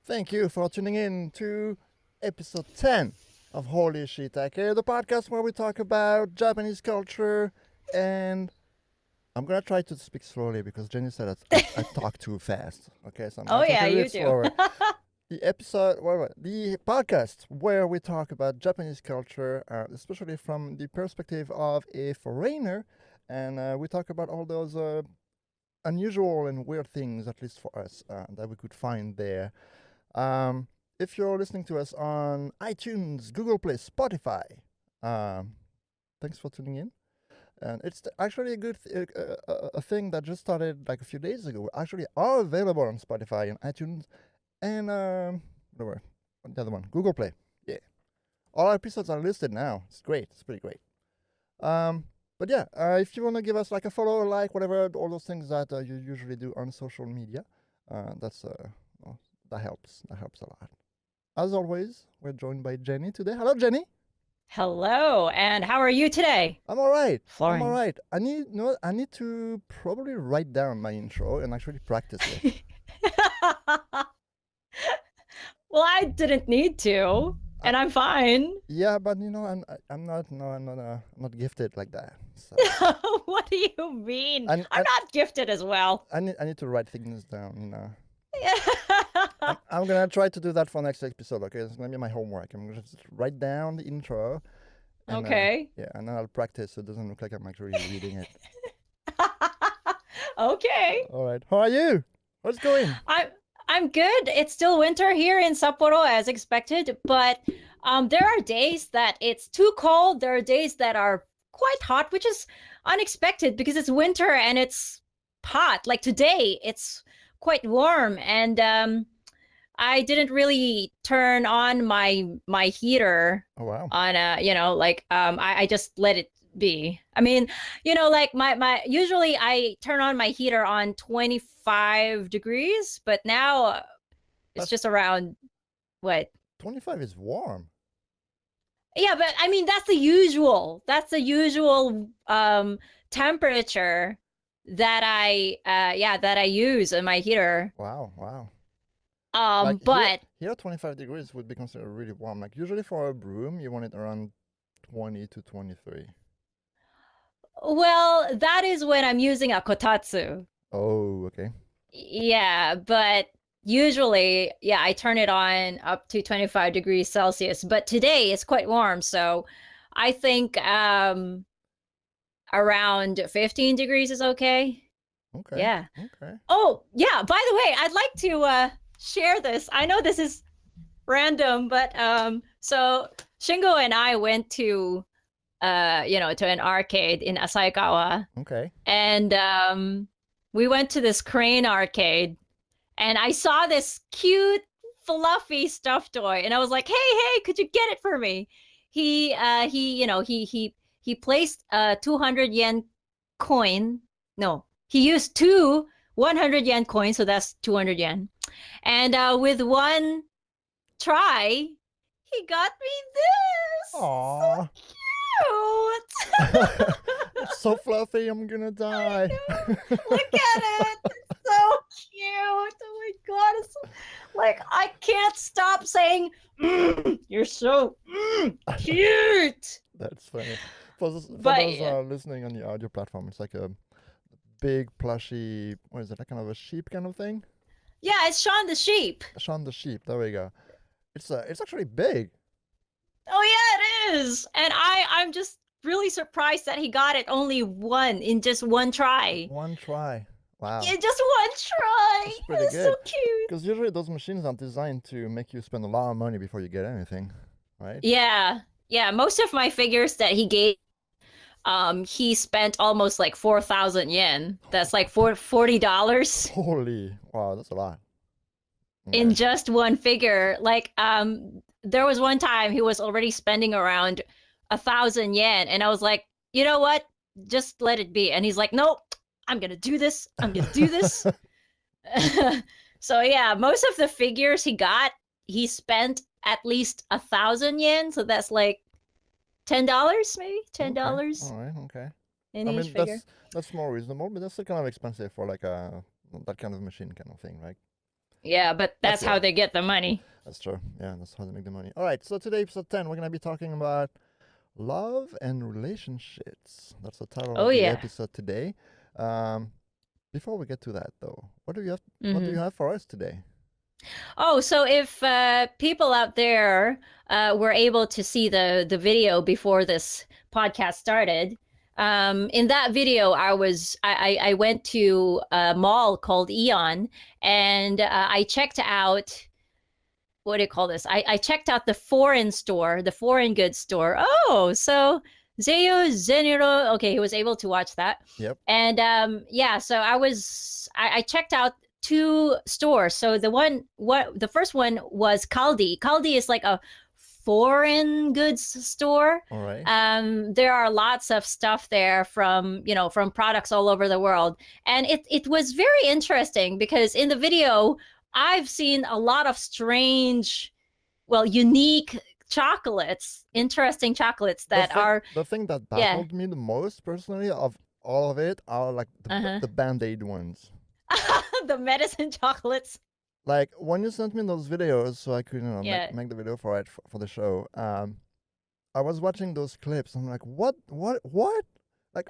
Thank you for tuning in to episode 10 of Holy Shiitake, the podcast where we talk about Japanese culture. And I'm going to try to speak slowly because Jenny said I talk too fast. Okay, so I'm going Oh to talk yeah, a you bit do. slower. The podcast where we talk about Japanese culture, especially from the perspective of a foreigner. And we talk about all those unusual and weird things, at least for us, that we could find there. Um, if you're listening to us on iTunes, Google Play, Spotify, um, thanks for tuning in. And it's actually a a thing that just started like a few days ago. We actually are available on Spotify and iTunes and whatever, the other one, Google Play. Yeah, all our episodes are listed now. It's great. It's pretty great. Um, but yeah, if you want to give us like a follow, like whatever, all those things that you usually do on social media, that's well, that helps. That helps a lot. As always, we're joined by Jenny today. Hello, Jenny. Hello, and how are you today, I'm all right. I'm all Florian? right. I need to probably write down my intro and actually practice it. Well, I didn't need to, I, and I'm fine. yeah, but I'm not no I'm not gifted like that. So What do you mean? and I'm not gifted as well. I need to write things down. I'm gonna try to do that for next episode. Okay, it's gonna be my homework. I'm gonna just write down the intro and Okay. yeah, and then I'll practice so it doesn't look like I'm actually reading it. Okay. All right. How are you? How's it going? I'm I'm good. It's still winter here in Sapporo as expected, but there are days that it's too cold. There are days that are quite hot, which is unexpected because it's winter and it's hot. Like today, it's quite warm, and I didn't really turn on my heater Oh wow. on I just let it be. I mean, like my usually I turn on my heater on 25 degrees, but now it's That's just around what? 25 is warm. Yeah, but I mean that's the usual. That's the usual temperature that I use in my heater. Wow, wow. Um Like here, but here 25 degrees would be considered really warm. Like usually for a broom, you want it around 20 to 23. well, that is when I'm using a kotatsu. Oh, okay. Yeah, but usually, yeah, I turn it on up to 25 degrees Celsius. But today it's quite warm, so I think around 15 degrees is okay. Okay. Yeah. Okay. Oh, yeah, by the way, I'd like to share this. I know this is random, but so Shingo and I went to to an arcade in Asaikawa, Okay. and we went to this crane arcade, and I saw this cute, fluffy stuffed toy, and I was like, hey, could you get it for me?" He placed a 200 yen coin. No, he used two 100 yen coins, so that's 200 yen. And with one try, he got me this. Aww. So cute. It's so fluffy, I'm gonna I die. know. Look at it. It's so cute. Oh my god. It's like I can't stop saying, you're so cute. That's funny. For But those listening on the audio platform, it's like a big plushy, what is it, like kind of a sheep kind of thing? yeah, it's Sean the sheep. Shaun the sheep, there we go. It's actually big. Oh yeah, it is. And I'm just really surprised that he got it only one in just one try. One try. Wow. In just one try. That's pretty It's so good. cute. Because usually those machines are designed to make you spend a lot of money before you get anything, right? Yeah. Yeah, most of my figures that he gave he spent almost like 4,000 yen. That's like $40 Holy, wow, that's a lot. in Okay. just one figure. Like there was one time he was already spending around 1,000 yen, and I was like, you know what, just let it be. And he's like, nope, I'm gonna do this, I'm gonna do this. So yeah, most of the figures he got, he spent at least 1,000 yen, so that's like $10, maybe ten Okay. dollars All right. Okay. in I each mean, figure. that's more reasonable, but that's still kind of expensive for like a that kind of machine kind of thing, right? Yeah, but that's yeah, how they get the money. that's true. Yeah, that's how they make the money. All right, so today, episode 10, we're gonna be talking about love and relationships. That's the title Oh of the yeah. episode today. Um, Before we get to that, though, what do you have? What do Mm-hmm. you have for us today? Oh, so if people out there were able to see the video before this podcast started, in that video, I went to a mall called Eon, and I checked out, what do you call this? I checked out the foreign store, the foreign goods store. Oh, so Zeyo Zeniro. Okay, he was able to watch that. Yep. And yeah, so I checked out two stores. So the first one was Kaldi. Kaldi is like a foreign goods store. All right. There are lots of stuff there from, from products all over the world. And it was very interesting because in the video, I've seen a lot of strange, well, unique chocolates, interesting chocolates that are, The thing that yeah. baffled me the most, personally, of all of it, are like Uh-huh. the Band-Aid ones. The medicine chocolates. Like when you sent me those videos, so I could Yeah. make the video for it for the show. I was watching those clips. I'm like, what? Like,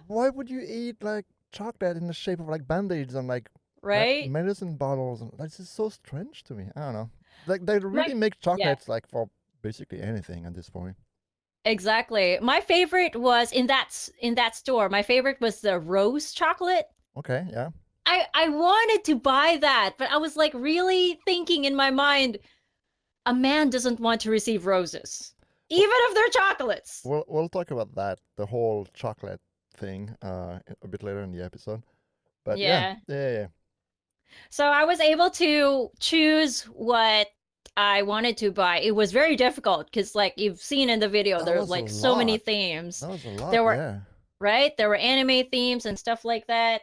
why would you eat like chocolate in the shape of like Band-Aids and like Right? medicine bottles? And that's just so strange to me. I don't know. Like they really My, make yeah, chocolates like for basically anything at this point. exactly. My favorite was in that store. My favorite was the rose chocolate. Okay, yeah. I wanted to buy that, but I was like really thinking in my mind, a man doesn't want to receive roses, even if they're chocolates. We'll talk about that, the whole chocolate thing, a bit later in the episode. But Yeah. yeah. So I was able to choose what I wanted to buy. It was very difficult because, like you've seen in the video, That there were was a like so many lot. themes. That was a lot, There were yeah. right, there were anime themes and stuff like that.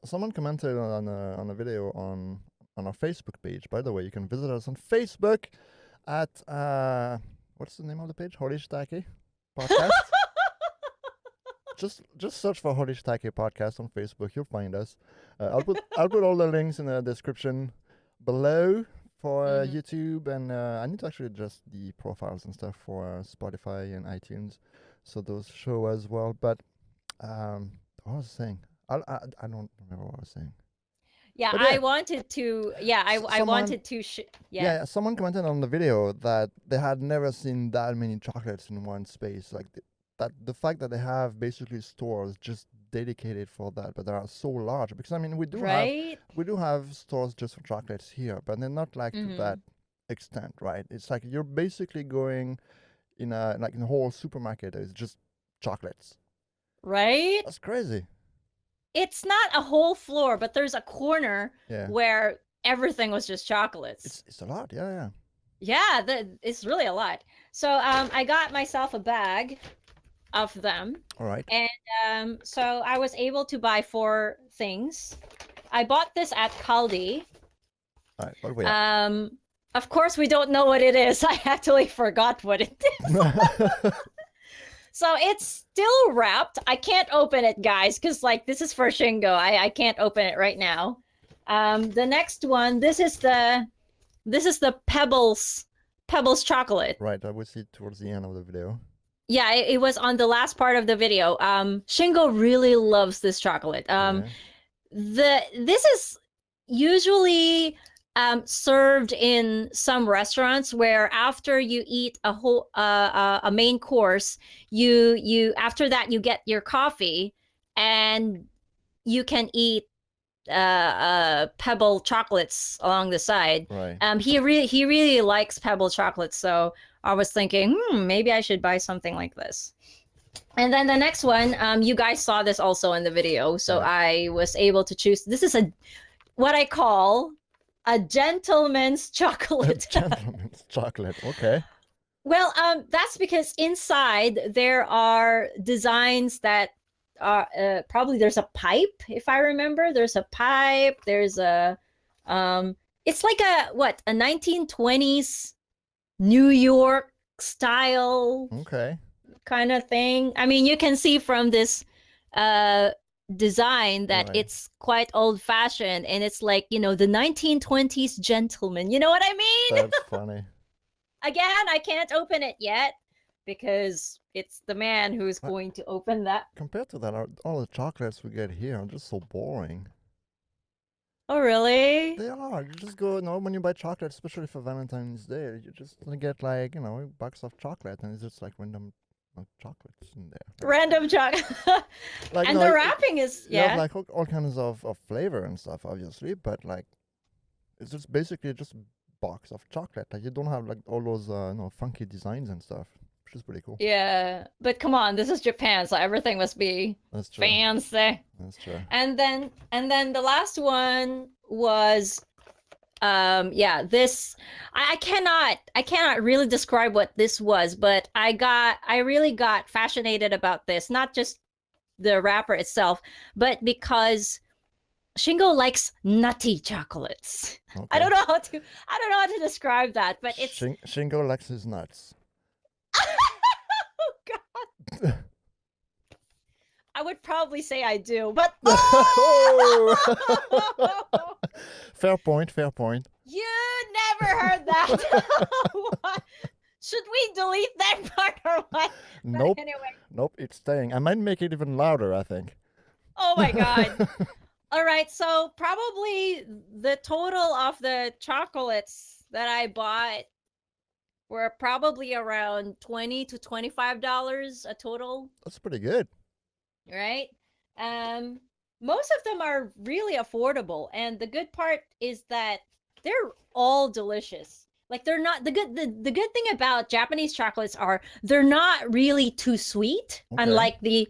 Someone commented on a video on our Facebook page. By the way, you can visit us on Facebook at what's the name of the page? Holy Shiitake podcast. Just search for Holy Shiitake podcast on Facebook. You'll find us. I'll put all the links in the description below for YouTube, and I need to actually adjust the profiles and stuff for Spotify and iTunes, so those show as well. But what was I saying? I don't remember what I was saying. Yeah, But I wanted to. Yeah, I someone wanted to. yeah, someone commented on the video that they had never seen that many chocolates in one space. Like that, the fact that they have basically stores just dedicated for that, but they are so large. Because I mean, Right. we do have stores just for chocolates here, but they're not like to that extent, right? It's like you're basically going in a whole supermarket. It's just chocolates. Right. That's crazy. It's not a whole floor, but there's a corner Yeah. where everything was just chocolates. It's a lot. Yeah. Yeah, it's really a lot. So I got myself a bag of them. All right. And so I was able to buy 4 things. I bought this at Kaldi. All right. What do we have? Of course, we don't know what it is. I actually forgot what it is. So it's still wrapped. I can't open it, guys, because like this is for Shingo. I can't open it right now. The next one, this is the Pebbles chocolate. Right. I will see towards the end of the video. Yeah, it was on the last part of the video. Shingo really loves this chocolate. This is usually served in some restaurants where after you eat a whole a main course, you after that you get your coffee and you can eat pebble chocolates along the side. Right. He really likes pebble chocolates, so I was thinking, maybe I should buy something like this. And then the next one, you guys saw this also in the video, so I was able to choose. This is what I call a gentleman's chocolate. Gentleman's chocolate. Okay. Well, that's because inside there are designs that are probably there's a pipe, if I remember. There's a pipe. There's a it's like a 1920s New York style Okay. kind of thing. I mean, you can see from this design that Right. it's quite old fashioned, and it's like, you know, the 1920s gentleman. You know what I mean? That's funny. Again, I can't open it yet because it's the man who's Like, going to open that. compared to that, all the chocolates we get here are just so boring. Oh, really? They are. You just go, when you buy chocolate, especially for Valentine's Day, you just get like, a box of chocolate, and it's just like random chocolates in there. Random chocolate. Like, And the wrapping is, you have yeah. like all kinds of flavor and stuff, obviously, but like, it's just basically just a box of chocolate. Like, you don't have like all those, funky designs and stuff, which is pretty cool. Yeah. But come on, this is Japan, so everything must be That's true. fancy. That's true. And then the last one was yeah, this I cannot really describe what this was, but I really got fascinated about this, not just the wrapper itself, but because Shingo likes nutty chocolates. Okay. I don't know how to describe that, but it's Shingo likes his nuts. oh god. I would probably say I do, but Fair point, fair point. You never heard that. What? Should we delete that part or what? Nope. But anyway. Nope, it's staying. I might make it even louder, I think. Oh my god. All right, so probably the total of the chocolates that I bought were probably around $20 to $25 a total. That's pretty good. Right? Most of them are really affordable, and the good part is that they're all delicious. Like, they're not the good thing about Japanese chocolates are they're not really too sweet, Okay. unlike the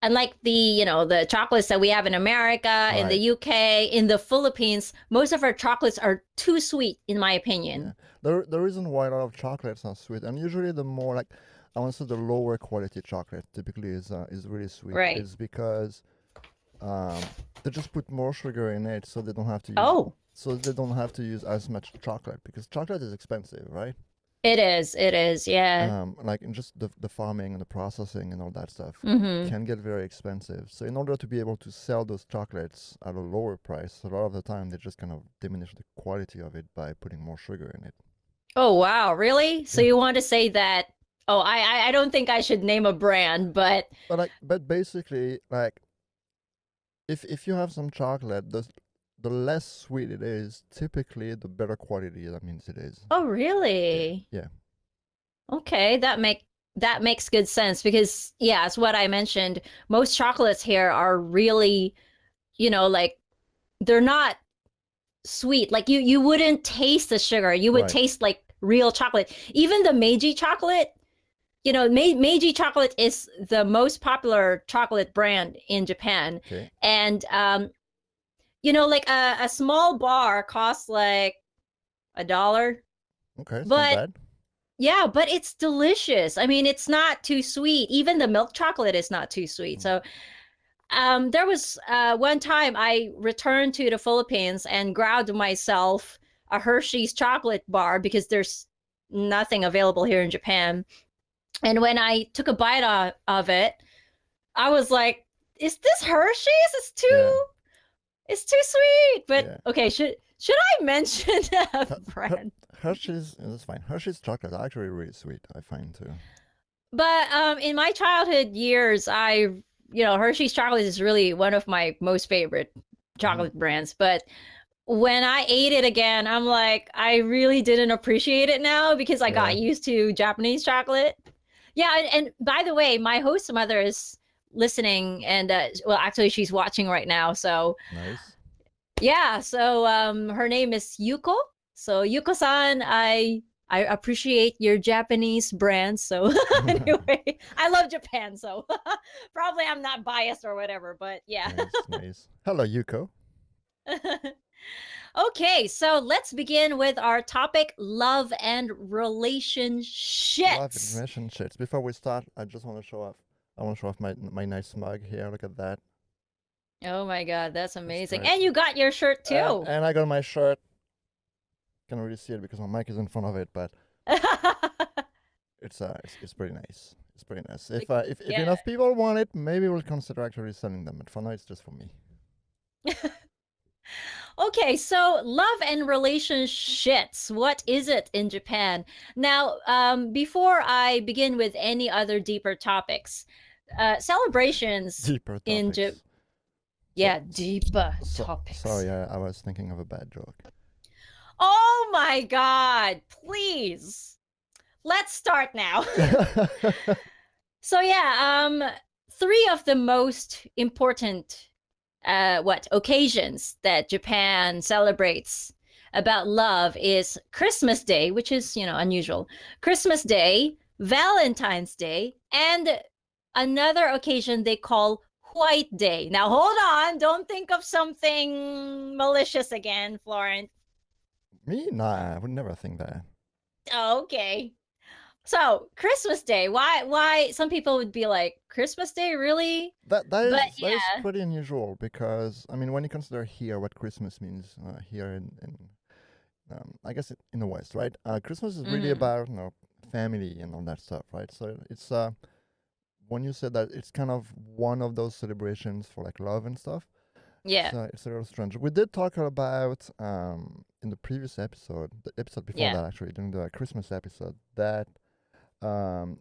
the chocolates that we have in America, in the UK, in the Philippines. Most of our chocolates are too sweet, in my opinion. Yeah. The reason why a lot of chocolates are sweet, and usually the more like, I want to say the lower quality chocolate typically is really sweet, Right. is because they just put more sugar in it, so they don't have to use so they don't have to use as much chocolate, because chocolate is expensive, right? It is, yeah. Like, in just the farming and the processing and all that stuff Mm-hmm. can get very expensive. So in order to be able to sell those chocolates at a lower price, a lot of the time they just kind of diminish the quality of it by putting more sugar in it. Oh wow, really? So Yeah. you want to say that? Oh, I don't think I should name a brand, but But basically, like, if you have some chocolate, the less sweet it is, typically the better quality that means it is. oh really? Yeah. Okay, that makes good sense, because yeah, it's what I mentioned. Most chocolates here are really, like, they're not sweet. Like, you wouldn't taste the sugar. You would Right. taste like real chocolate. Even the Meiji chocolate, Meiji chocolate is the most popular chocolate brand in Japan. Okay. And like a small bar costs like $1. Okay, it's But not bad. yeah, but it's delicious. I mean, it's not too sweet. Even the milk chocolate is not too sweet. So there was one time I returned to the Philippines and grabbed myself a Hershey's chocolate bar, because there's nothing available here in Japan. And when I took a bite of it, I was like, is this Hershey's? It's too sweet. But okay, should I mention a brand? Hershey's is fine. Hershey's chocolate are actually really sweet, I find too. But in my childhood years, Hershey's chocolate is really one of my most favorite chocolate brands. But when I ate it again, I'm like, I really didn't appreciate it now, because I got used to Japanese chocolate. Yeah, and by the way, my host mother is listening, and well, actually, she's watching right now. So nice. Yeah, so her name is Yuko. So Yuko-san, I appreciate your Japanese brand. So anyway, I love Japan, so probably I'm not biased or whatever, but yeah. Nice. Hello, Yuko. Okay, so let's begin with our topic: love and relationships. Love and relationships. Before we start, I just want to show off. I want to show off my nice mug here. Look at that. Oh my god, that's amazing! And you got your shirt too. And I got my shirt. Can't really see it because my mic is in front of it, but it's pretty nice. It's pretty nice. Like, If yeah. enough people want it, maybe we'll consider actually selling them. But for now, it's just for me. Okay, so love and relationships. What is it in Japan? Now, before I begin with any other deeper topics, celebrations Deeper in topics. deeper So, topics. sorry, I was thinking of a bad joke. Oh my God! Please, let's start now. So yeah, three of the most important occasions that Japan celebrates about love is Christmas Day, which is, unusual. Christmas Day, Valentine's Day, and another occasion they call White Day. Now hold on, don't think of something malicious again, Florent. Me? Nah, I would never think that. Okay. So Christmas Day, why some people would be like, Christmas Day, really? That But that is yeah. pretty unusual because I mean when you consider here what Christmas means here in I guess in the West, right? Christmas is really Mm, about family and all that stuff, right? So it's when you said that it's kind of one of those celebrations for like love and stuff. yeah. It's a little strange. We did talk about in the previous episode, the episode before Yeah. that actually, during the Christmas episode, that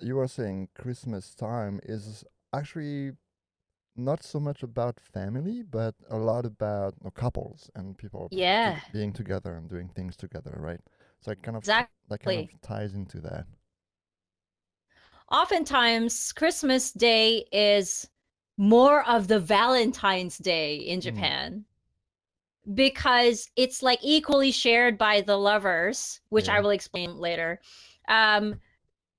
you were saying Christmas time is actually not so much about family, but a lot about couples and people Yeah. being together and doing things together, right? So it kind of that kind of Exactly. ties into that. Oftentimes, Christmas Day is more of the Valentine's Day in Mm, Japan because it's like equally shared by the lovers, which I yeah, will explain later. Um,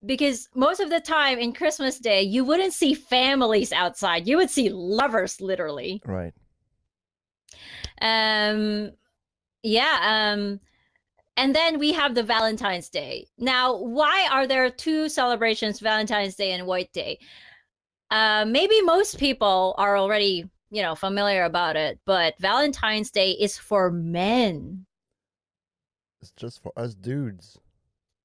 because most of the time in Christmas Day, you wouldn't see families outside, you would see lovers literally. right. Um, yeah. And then we have the Valentine's Day. Now, why are there two celebrations, Valentine's Day and White Day? Maybe most people are already, familiar about it, but Valentine's Day is for men. It's just for us dudes.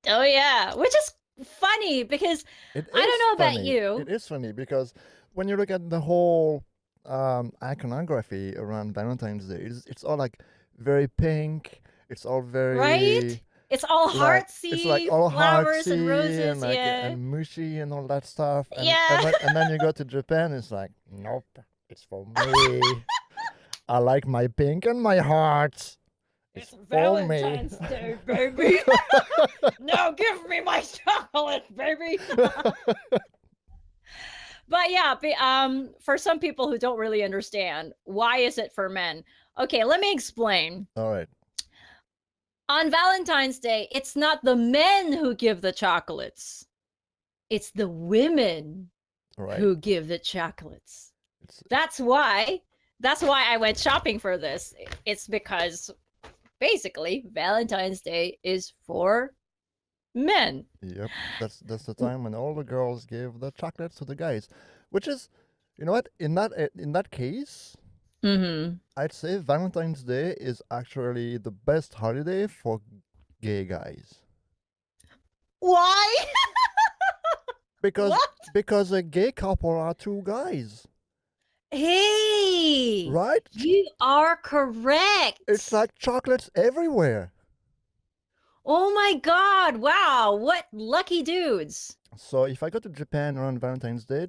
Oh yeah, which is funny because It I don't is know about funny. It you, is funny because when you look at the whole iconography around Valentine's Day, it's all like very pink. It's all very right? It's all it's like heartsy, all flowers and heartsy and roses, like yeah. and mushy and all that stuff. Yeah. And then you go to Japan, it's like nope, it's for me. I like my pink and my heart. It's It's for me. Valentine's Day, baby. Now give me my chocolate, baby. But yeah, for some people who don't really understand, why is it for men? Okay, let me explain. All right. On Valentine's Day, it's not the men who give the chocolates. It's the women All right. who give the chocolates. It's That's why I went shopping for this. It's because basically Valentine's Day is for men. Yep, that's the time when all the girls give the chocolates to the guys, which is, you know what? In that case, Mm-hmm. I'd say Valentine's Day is actually the best holiday for gay guys Why? because What? because a gay couple are two guys, Hey, right? you are correct. It's like chocolates everywhere. Oh my God. Wow. What lucky dudes. So if I go to Japan around Valentine's Day,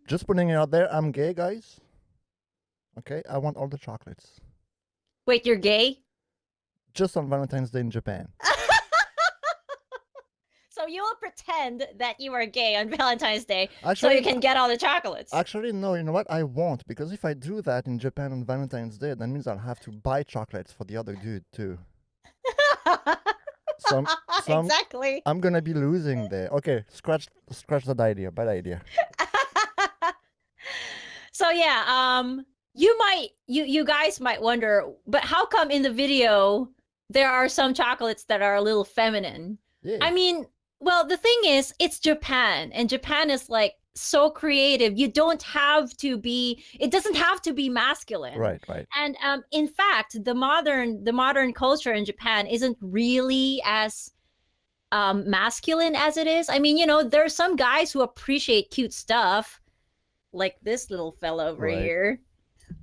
just putting it out there, I'm gay, guys. Okay, I want all the chocolates. Wait, you're gay? Just on Valentine's Day in Japan. So you will pretend that you are gay on Valentine's Day so Actually, you can get all the chocolates. Actually, no, you know what? I won't, because if I do that in Japan on Valentine's Day, that means I'll have to buy chocolates for the other dude too. So Exactly. I'm gonna be losing there. Okay, scratch that idea. Bad idea. So yeah, you guys might wonder, but how come in the video there are some chocolates that are a little feminine? Yeah. I mean, well, the thing is, it's Japan, and Japan is like so creative. It doesn't have to be masculine. Right, right. And in fact, the modern culture in Japan isn't really as masculine as it is. I mean, there's some guys who appreciate cute stuff, like this little fella over Right. here.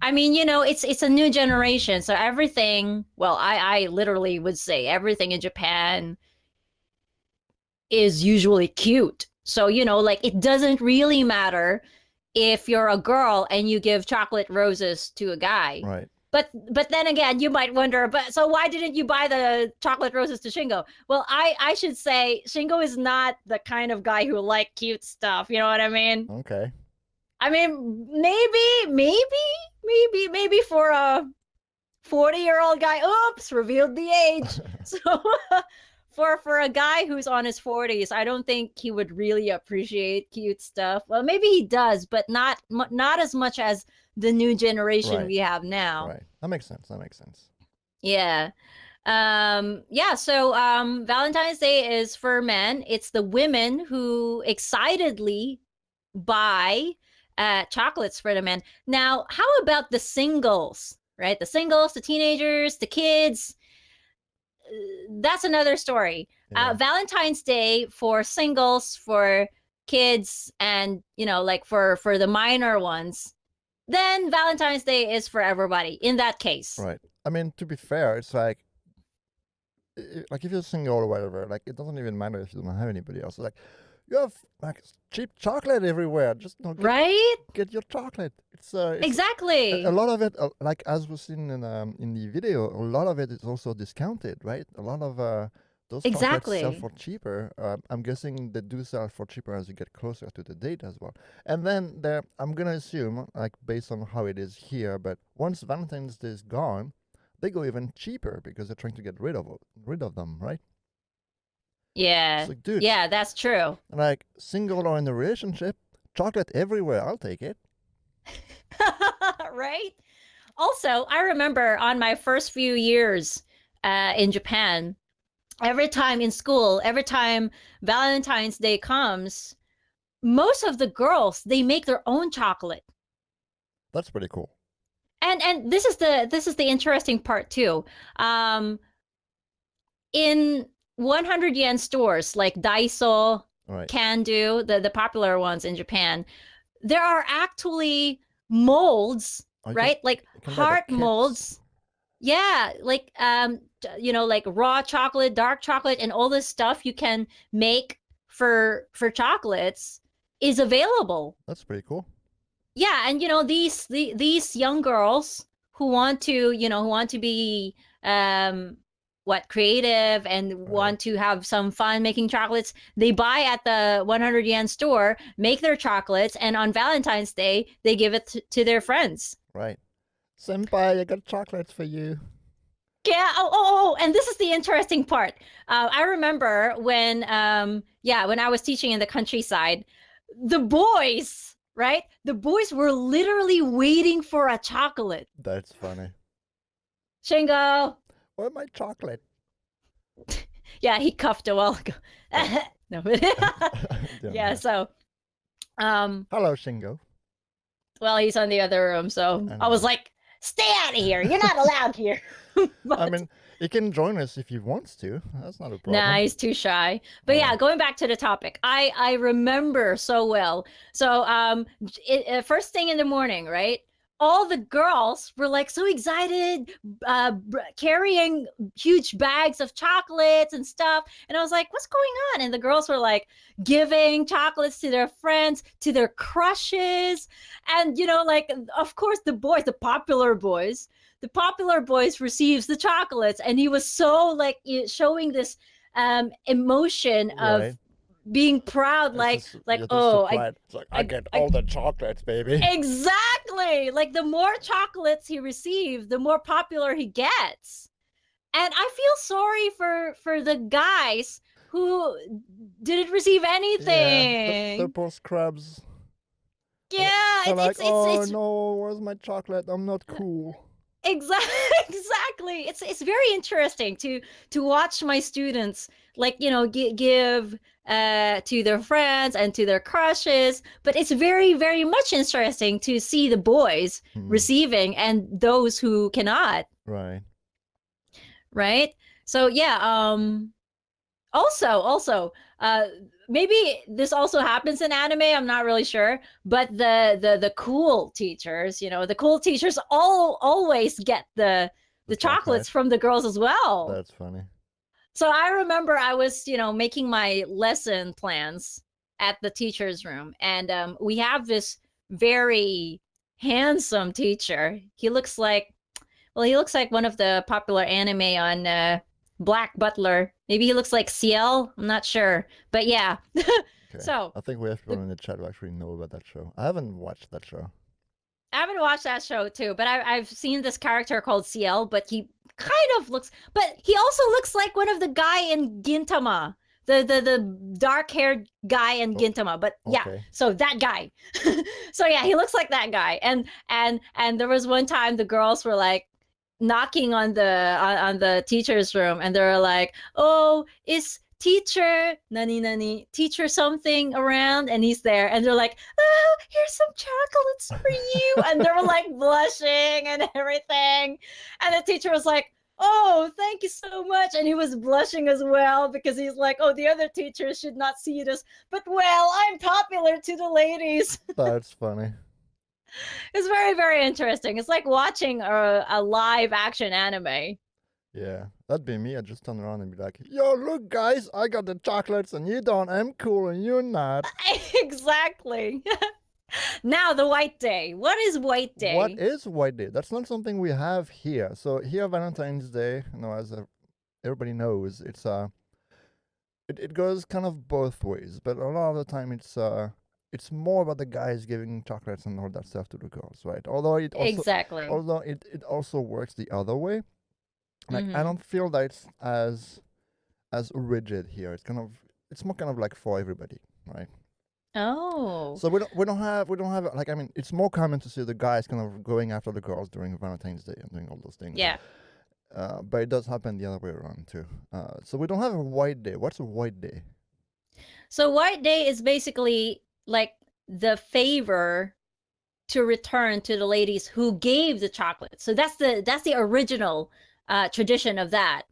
I mean, it's a new generation, so everything. Well, I literally would say everything in Japan is usually cute. So, like it doesn't really matter if you're a girl and you give chocolate roses to a guy. Right. But then again, you might wonder, but so why didn't you buy the chocolate roses to Shingo? Well, I should say Shingo is not the kind of guy who like cute stuff. You know what I mean? Okay. I mean, maybe for a 40-year-old guy. Oops, revealed the age. So for a guy who's on his 40s, I don't think he would really appreciate cute stuff. Well, maybe he does, but not as much as the new generation Right. we have now. Right. That makes sense. That makes sense. Yeah. So Valentine's Day is for men. It's the women who excitedly buy chocolates for the men. Now, how about the singles, right? The singles, the teenagers, the kids. That's another story. Yeah. Valentine's Day for singles, for kids, and like for the minor ones. Then Valentine's Day is for everybody in that case. Right. I mean, to be fair, it's like if you're single or whatever, like it doesn't even matter if you don't have anybody else. It's like you have like cheap chocolate everywhere. Just right? Get your chocolate. It's exactly. A lot of it, like as we've seen in the video, a lot of it is also discounted, right? A lot of those chocolates sell for cheaper. I'm guessing they do sell for cheaper as you get closer to the date as well. And then I'm gonna assume, like based on how it is here, but once Valentine's Day is gone, they go even cheaper because they're trying to get rid of them, right? Yeah. It's like, dude. Yeah, that's true. Like single or in a relationship, chocolate everywhere. I'll take it. Right? Also, I remember on my first few years in Japan, every time in school, every time Valentine's Day comes, most of the girls, they make their own chocolate. That's pretty cool. And this is the interesting part too. In 100 yen stores like Daiso, right. Can-Do, the popular ones in Japan, there are actually molds, right? Like heart molds. Yeah, like like raw chocolate, dark chocolate, and all this stuff you can make for chocolates is available. That's pretty cool. Yeah, and these young girls who want to be creative and want to have some fun making chocolates, they buy at the 100 yen store, make their chocolates, and on Valentine's Day they give it to their friends. Right. Senpai, I got chocolates for you. Yeah. Oh, and this is the interesting part. I remember when I was teaching in the countryside, the boys, right? The boys were literally waiting for a chocolate. That's funny. Shingo. Where's my chocolate? Yeah, he cuffed a while ago. No. Yeah, so hello, Shingo. Well, he's on the other room, so I was like, stay out of here. You're not allowed here. But, I mean, he can join us if he wants to. That's not a problem. Nah, he's too shy. But yeah, going back to the topic, I remember so well. So first thing in the morning, right? All the girls were like so excited, carrying huge bags of chocolates and stuff. And I was like, what's going on? And the girls were like giving chocolates to their friends, to their crushes. And, like, of course, the popular boys receives the chocolates. And he was so like showing this emotion of being proud, like it's like I get all the chocolates, baby. Exactly. Like the more chocolates he receives, the more popular he gets. And I feel sorry for the guys who didn't receive anything. Yeah, they're poor scrubs. Yeah, they're like, oh no, where's my chocolate? I'm not cool. Exactly. It's very interesting to watch my students give to their friends and to their crushes, but it's very, very much interesting to see the boys receiving and those who cannot. Right. So yeah. Also, maybe this also happens in anime. I'm not really sure, but the cool teachers, the cool teachers always get The the chocolates chocolate. from the girls as well. That's funny. So I remember I was, making my lesson plans at the teacher's room, and we have this very handsome teacher. He looks like one of the popular anime on Black Butler. Maybe he looks like CL. I'm not sure, but yeah. Okay. So I think we have people the, in the chat who actually know about that show. I haven't watched that show. I haven't watched that show too, but I've seen this character called CL, but he kind of looks, but he also looks like one of the guy in Gintama, the dark haired guy in Oh, Gintama. But yeah, okay. so that guy. So yeah, he looks like that guy. And there was one time the girls were like knocking on the teacher's room, and they were like, "Oh, is teacher nani nani teacher something around?" And he's there, and they're like, "Oh, here's some chocolates for you," and they were like blushing and everything, and the teacher was like, "Oh, thank you so much," and he was blushing as well because he's like, "Oh, the other teachers should not see this, but well, I'm popular to the ladies." That's funny. It's very, very interesting. It's like watching a live action anime. Yeah, that'd be me. I'd just turn around and be like, "Yo, look, guys, I got the chocolates, and you don't. I'm cool, and you're not." Exactly. Now the White Day. What is White What Day? is White Day? That's not something we have here. So here, Valentine's Day, as everybody knows, it goes kind of both ways. But a lot of the time, it's more about the guys giving chocolates and all that stuff to the girls, right? Exactly. Although it also works the other way. Like I Mm-hmm. don't feel that it's as rigid here. It's more kind of like for everybody, right? Oh, So we don't have like, I mean, it's more common to see the guys kind of going after the girls during Valentine's Day and doing all those things. yeah. But it does happen the other way around too. So we don't have a White Day. What's a White Day? So White Day is basically like the favor to return to the ladies who gave the chocolate. So that's the original tradition of that.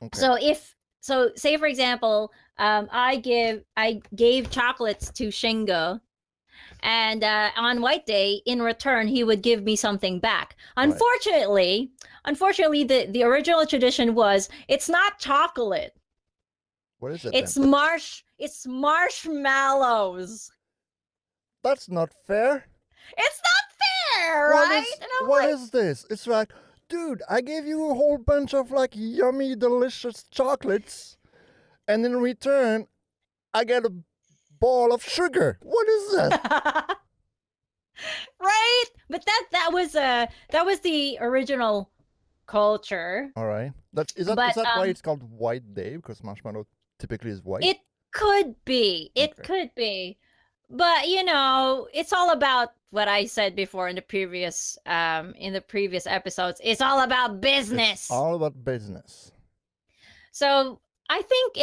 Okay. So say for example, I gave chocolates to Shingo, and on White Day, in return, he would give me something back. Right. Unfortunately, the original tradition was it's not chocolate. What is it then? It's marshmallows. That's not fair. It's not fair, What right? is And what I'm like, is this? It's like, dude, I gave you a whole bunch of like yummy, delicious chocolates, and in return, I get a ball of sugar. What is that? right? But that was the original culture. All right. Is But that why it's called White Day? Because marshmallow typically is white. it could be. It Okay. could be. But it's all about what I said before in the previous episodes. It's all about It's business. all about business. So I think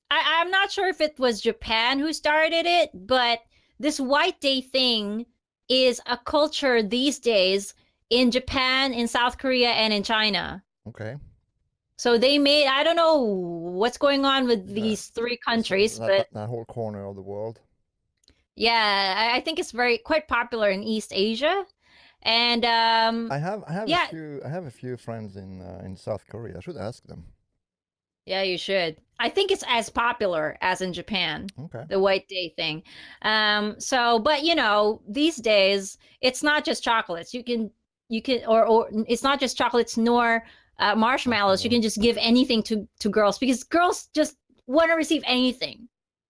I'm not sure if it was Japan who started it, but this White Day thing is a culture these days in Japan, in South Korea, and in China. Okay. So they made, I don't know what's going on with Yeah. these three So countries, but that whole corner of the world. yeah, I think it's quite popular in East Asia. And I have yeah, I have a few friends in South Korea. I should ask them. yeah, you should. I think it's as popular as in Japan, Okay. the White Day thing. But these days it's not just chocolates. Or it's not just chocolates nor marshmallows. You can just give anything to girls because girls just want to receive anything,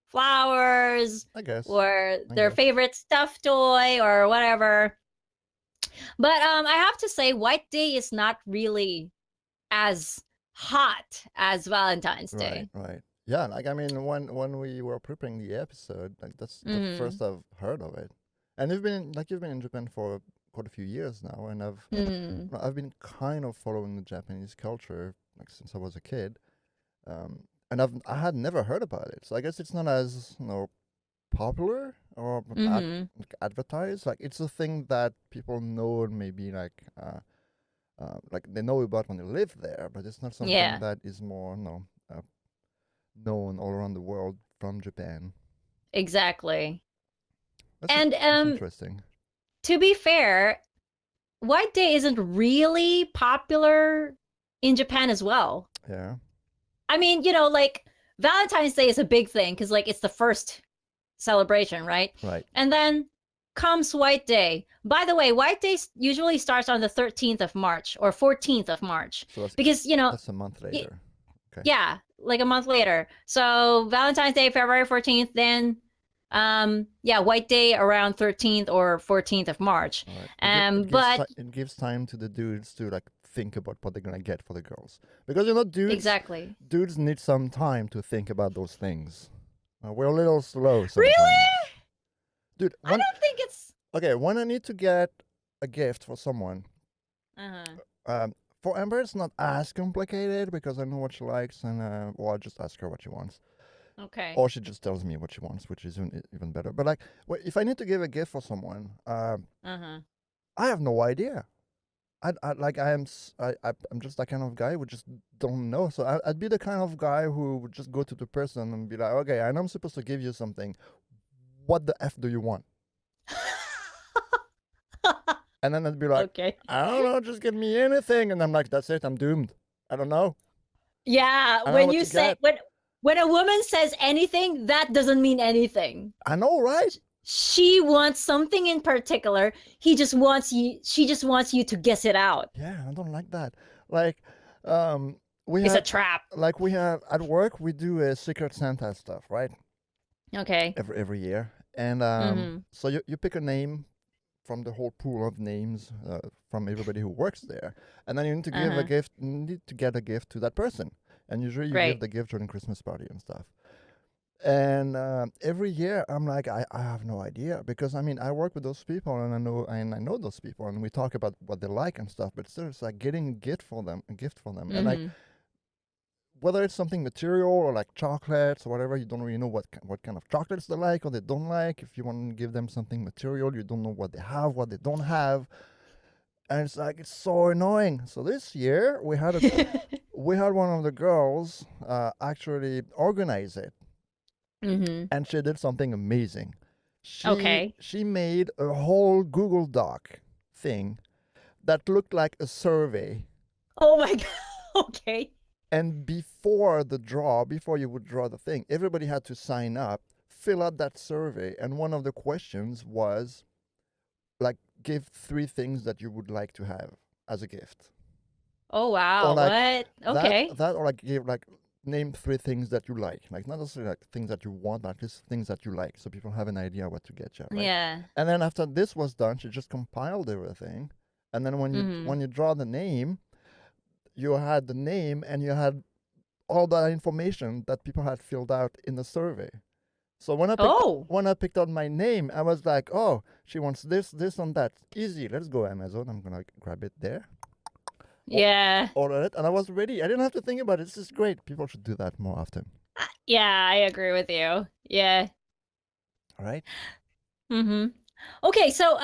flowers, I guess. or I their guess. favorite stuffed toy or whatever. But I have to say, White Day is not really as hot as Valentine's Day. Right. Yeah, like I mean, when we were preparing the episode, like that's the Mm. first I've heard of it. And you've been in Japan for quite a few years now, and Mm. I've been kind of following the Japanese culture like since I was a kid. And I had never heard about it, so I guess it's not as popular or Mm-hmm. advertised. Like it's a thing that people know and maybe like they know about when they live there, but it's not something Yeah. that is more uh, known all around the world from Japan. Exactly. That's And that's interesting. to be fair, White Day isn't really popular in Japan as well. Yeah. I mean, like Valentine's Day is a big thing because like it's the first celebration, right? Right. And then comes White Day. By the way, White Day usually starts on the 13th of March or 14th of March So because, that's a month later. Okay. yeah, like a month later. So Valentine's Day, February 14th, then yeah, White Day around 13th or 14th of March. All right. But It gives time to the dudes to like think about what they're gonna get for the girls, because exactly. dudes need some time to think about those things. We're a little slow Really? sometimes, dude. I don't think it's When I need to get a gift for someone, uh-huh. for Amber it's not as complicated because I know what she likes, and well, I just ask her what she wants, Okay. or she just tells me what she wants, which is even better. But like, if I need to give a gift for someone, Uh-huh. I have no idea. I'm just that kind of guy who just don't know. So I'd be the kind of guy who would just go to the person and be like, okay, I know I'm supposed to give you something. What the f do you want? And then I'd be like, Okay. I don't know, just give me anything. And I'm like, that's it, I'm doomed. I don't know. Yeah, I don't know when what you to say get. when a woman says anything, that doesn't mean anything. I know, right? She wants something in particular. She just wants you to guess it out. Yeah, I don't like that. Like, um, we It's a have, trap. we have at work, we do a Secret Santa stuff, right? Okay. Every year. And Mhm. so you pick a name from the whole pool of names from everybody who works there, and then you need to give a Uh-huh. gift. You need to get a gift to that person, and usually you give Great. the gift during Christmas party and stuff. And every year I'm like, I have no idea, because I mean I work with those people and I know those people and we talk about what they like and stuff. But still, it's like getting a gift for them, and like Mhm. whether it's something material or like chocolates or whatever, you don't really know what kind of chocolates they like or they don't like. If you want to give them something material, you don't know what they have, what they don't have, and it's like it's so annoying. So this year we had one of the girls actually organize it, Mhm. and she did something amazing. Okay. She made a whole Google Doc thing that looked like a survey. Oh my god. Okay. And before you would draw the thing, everybody had to sign up, fill out that survey, and one of the questions was like, give 3 things that you would like to have as a gift, Oh or wow. like What? Okay. or like give like name 3 things that you like not necessarily like things that you want, but at least things that you like, so people have an idea what to get you, right? Yeah. And then after this was done, she just compiled everything, and then Mhm. when you draw the name, you had the name and you had all that information that people had filled out in the survey. So Oh. when I picked out my name, I was like, oh, she wants this, and that. Easy. Let's go Amazon. I'm gonna grab it there. Yeah. Order it, and I was ready. I didn't have to think about it. This is great. People should do that more often. Yeah, I agree with you. Yeah. All right. Mhm. Okay, so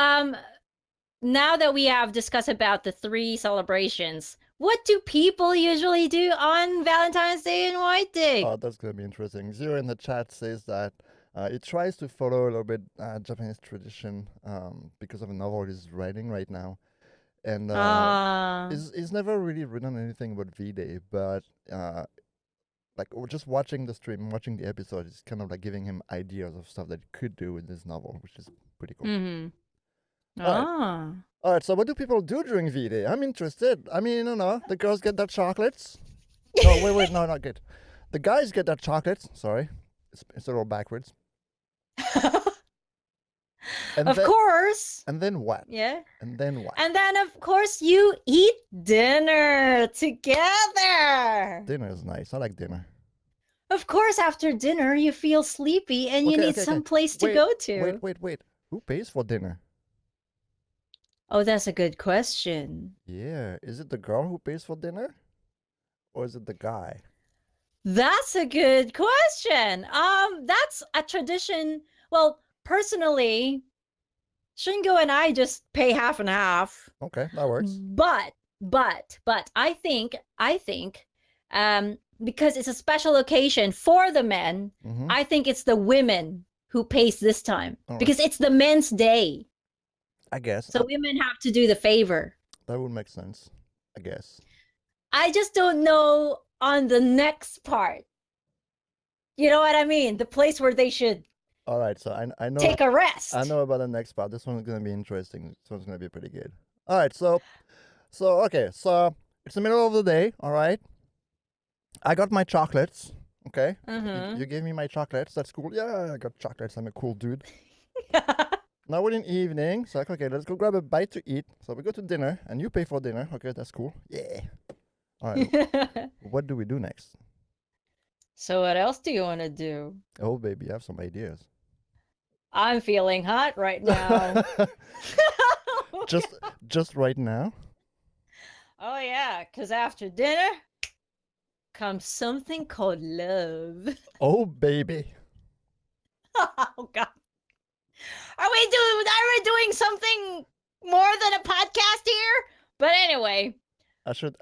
now that we have discussed about the 3 celebrations, what do people usually do on Valentine's Day and White Day? Oh, that's gonna be interesting. Zero in the chat says that it tries to follow a little bit Japanese tradition because of a novel he's writing right now, and Ah. he's never really written anything about V-Day, but like just watching the stream, watching the episode, is kind of like giving him ideas of stuff that he could do with this novel, which is pretty cool. Mhm. All right. Ah. All right. So what do people do during V-Day? I'm interested. I mean, you know, the girls get their chocolates. No, wait, no, not good. The guys get their chocolates. Sorry, it's a little backwards. And Of then course. and then what? Yeah. And then what? And then of course you eat dinner together. Dinner is nice. I like dinner. Of course after dinner you feel sleepy and you Okay, need okay, okay. some place to Wait, go to. wait. Who pays for dinner? Oh, that's a good question. Yeah, is it the girl who pays for dinner, or is it the guy? That's a good question. That's a tradition. Well, personally, Shingo and I just pay half and half. Okay, that works. But I think because it's a special occasion for the men, Mm-hmm. I think it's the women who pays this time All right. because it's the men's day. I guess So women have to do the favor. that would make sense. I guess. I just don't know on the next part. You know what I mean? The place where they should All right. So I know take a rest. I know about the next part. This one's gonna be interesting. This one's gonna be pretty good. All right. So okay. So it's the middle of the day. All right. I got my chocolates. Okay. You gave me my chocolates. That's cool. Yeah, I got chocolates. I'm a cool dude. Now we're in evening. So like, okay, let's go grab a bite to eat. So we go to dinner, and you pay for dinner. Okay, that's cool. Yeah. All right. What do we do next? So what else do you want to do? Oh, baby, I have some ideas. I'm feeling hot right now. just right now. Oh yeah, because after dinner comes something called love. Oh, baby. Oh god. Are we doing something more than a podcast here? But anyway. I should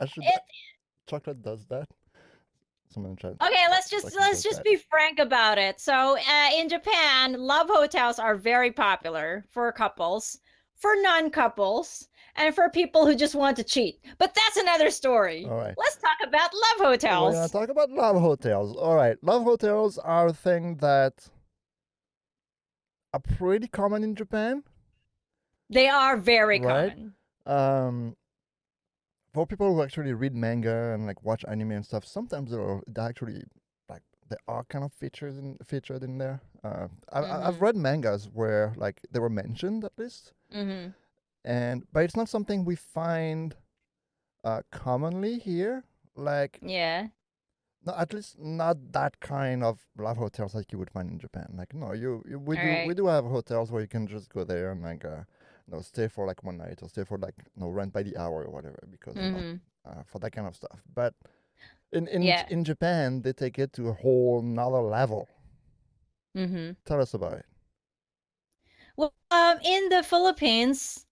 chocolate does that. Someone tried. Okay, let's just be frank about it. So, in Japan, love hotels are very popular for couples, for non-couples, and for people who just want to cheat. But that's another story. All right. Let's talk about love hotels. We're gonna talk about love hotels. All right, love hotels are a thing that are pretty common in Japan. They are very right? common. For people who actually read manga and like watch anime and stuff, sometimes they actually like there are kind of featured in there. I've read mangas where like they were mentioned at least, but it's not something we find commonly here. Like Yeah. no, at least not that kind of love hotels like you would find in Japan. Like no, we do have hotels where you can just go there and like stay for like one night or stay for like rent by the hour or whatever because for that kind of stuff. But in Japan they take it to a whole nother level. Tell us about it. Well, in the Philippines,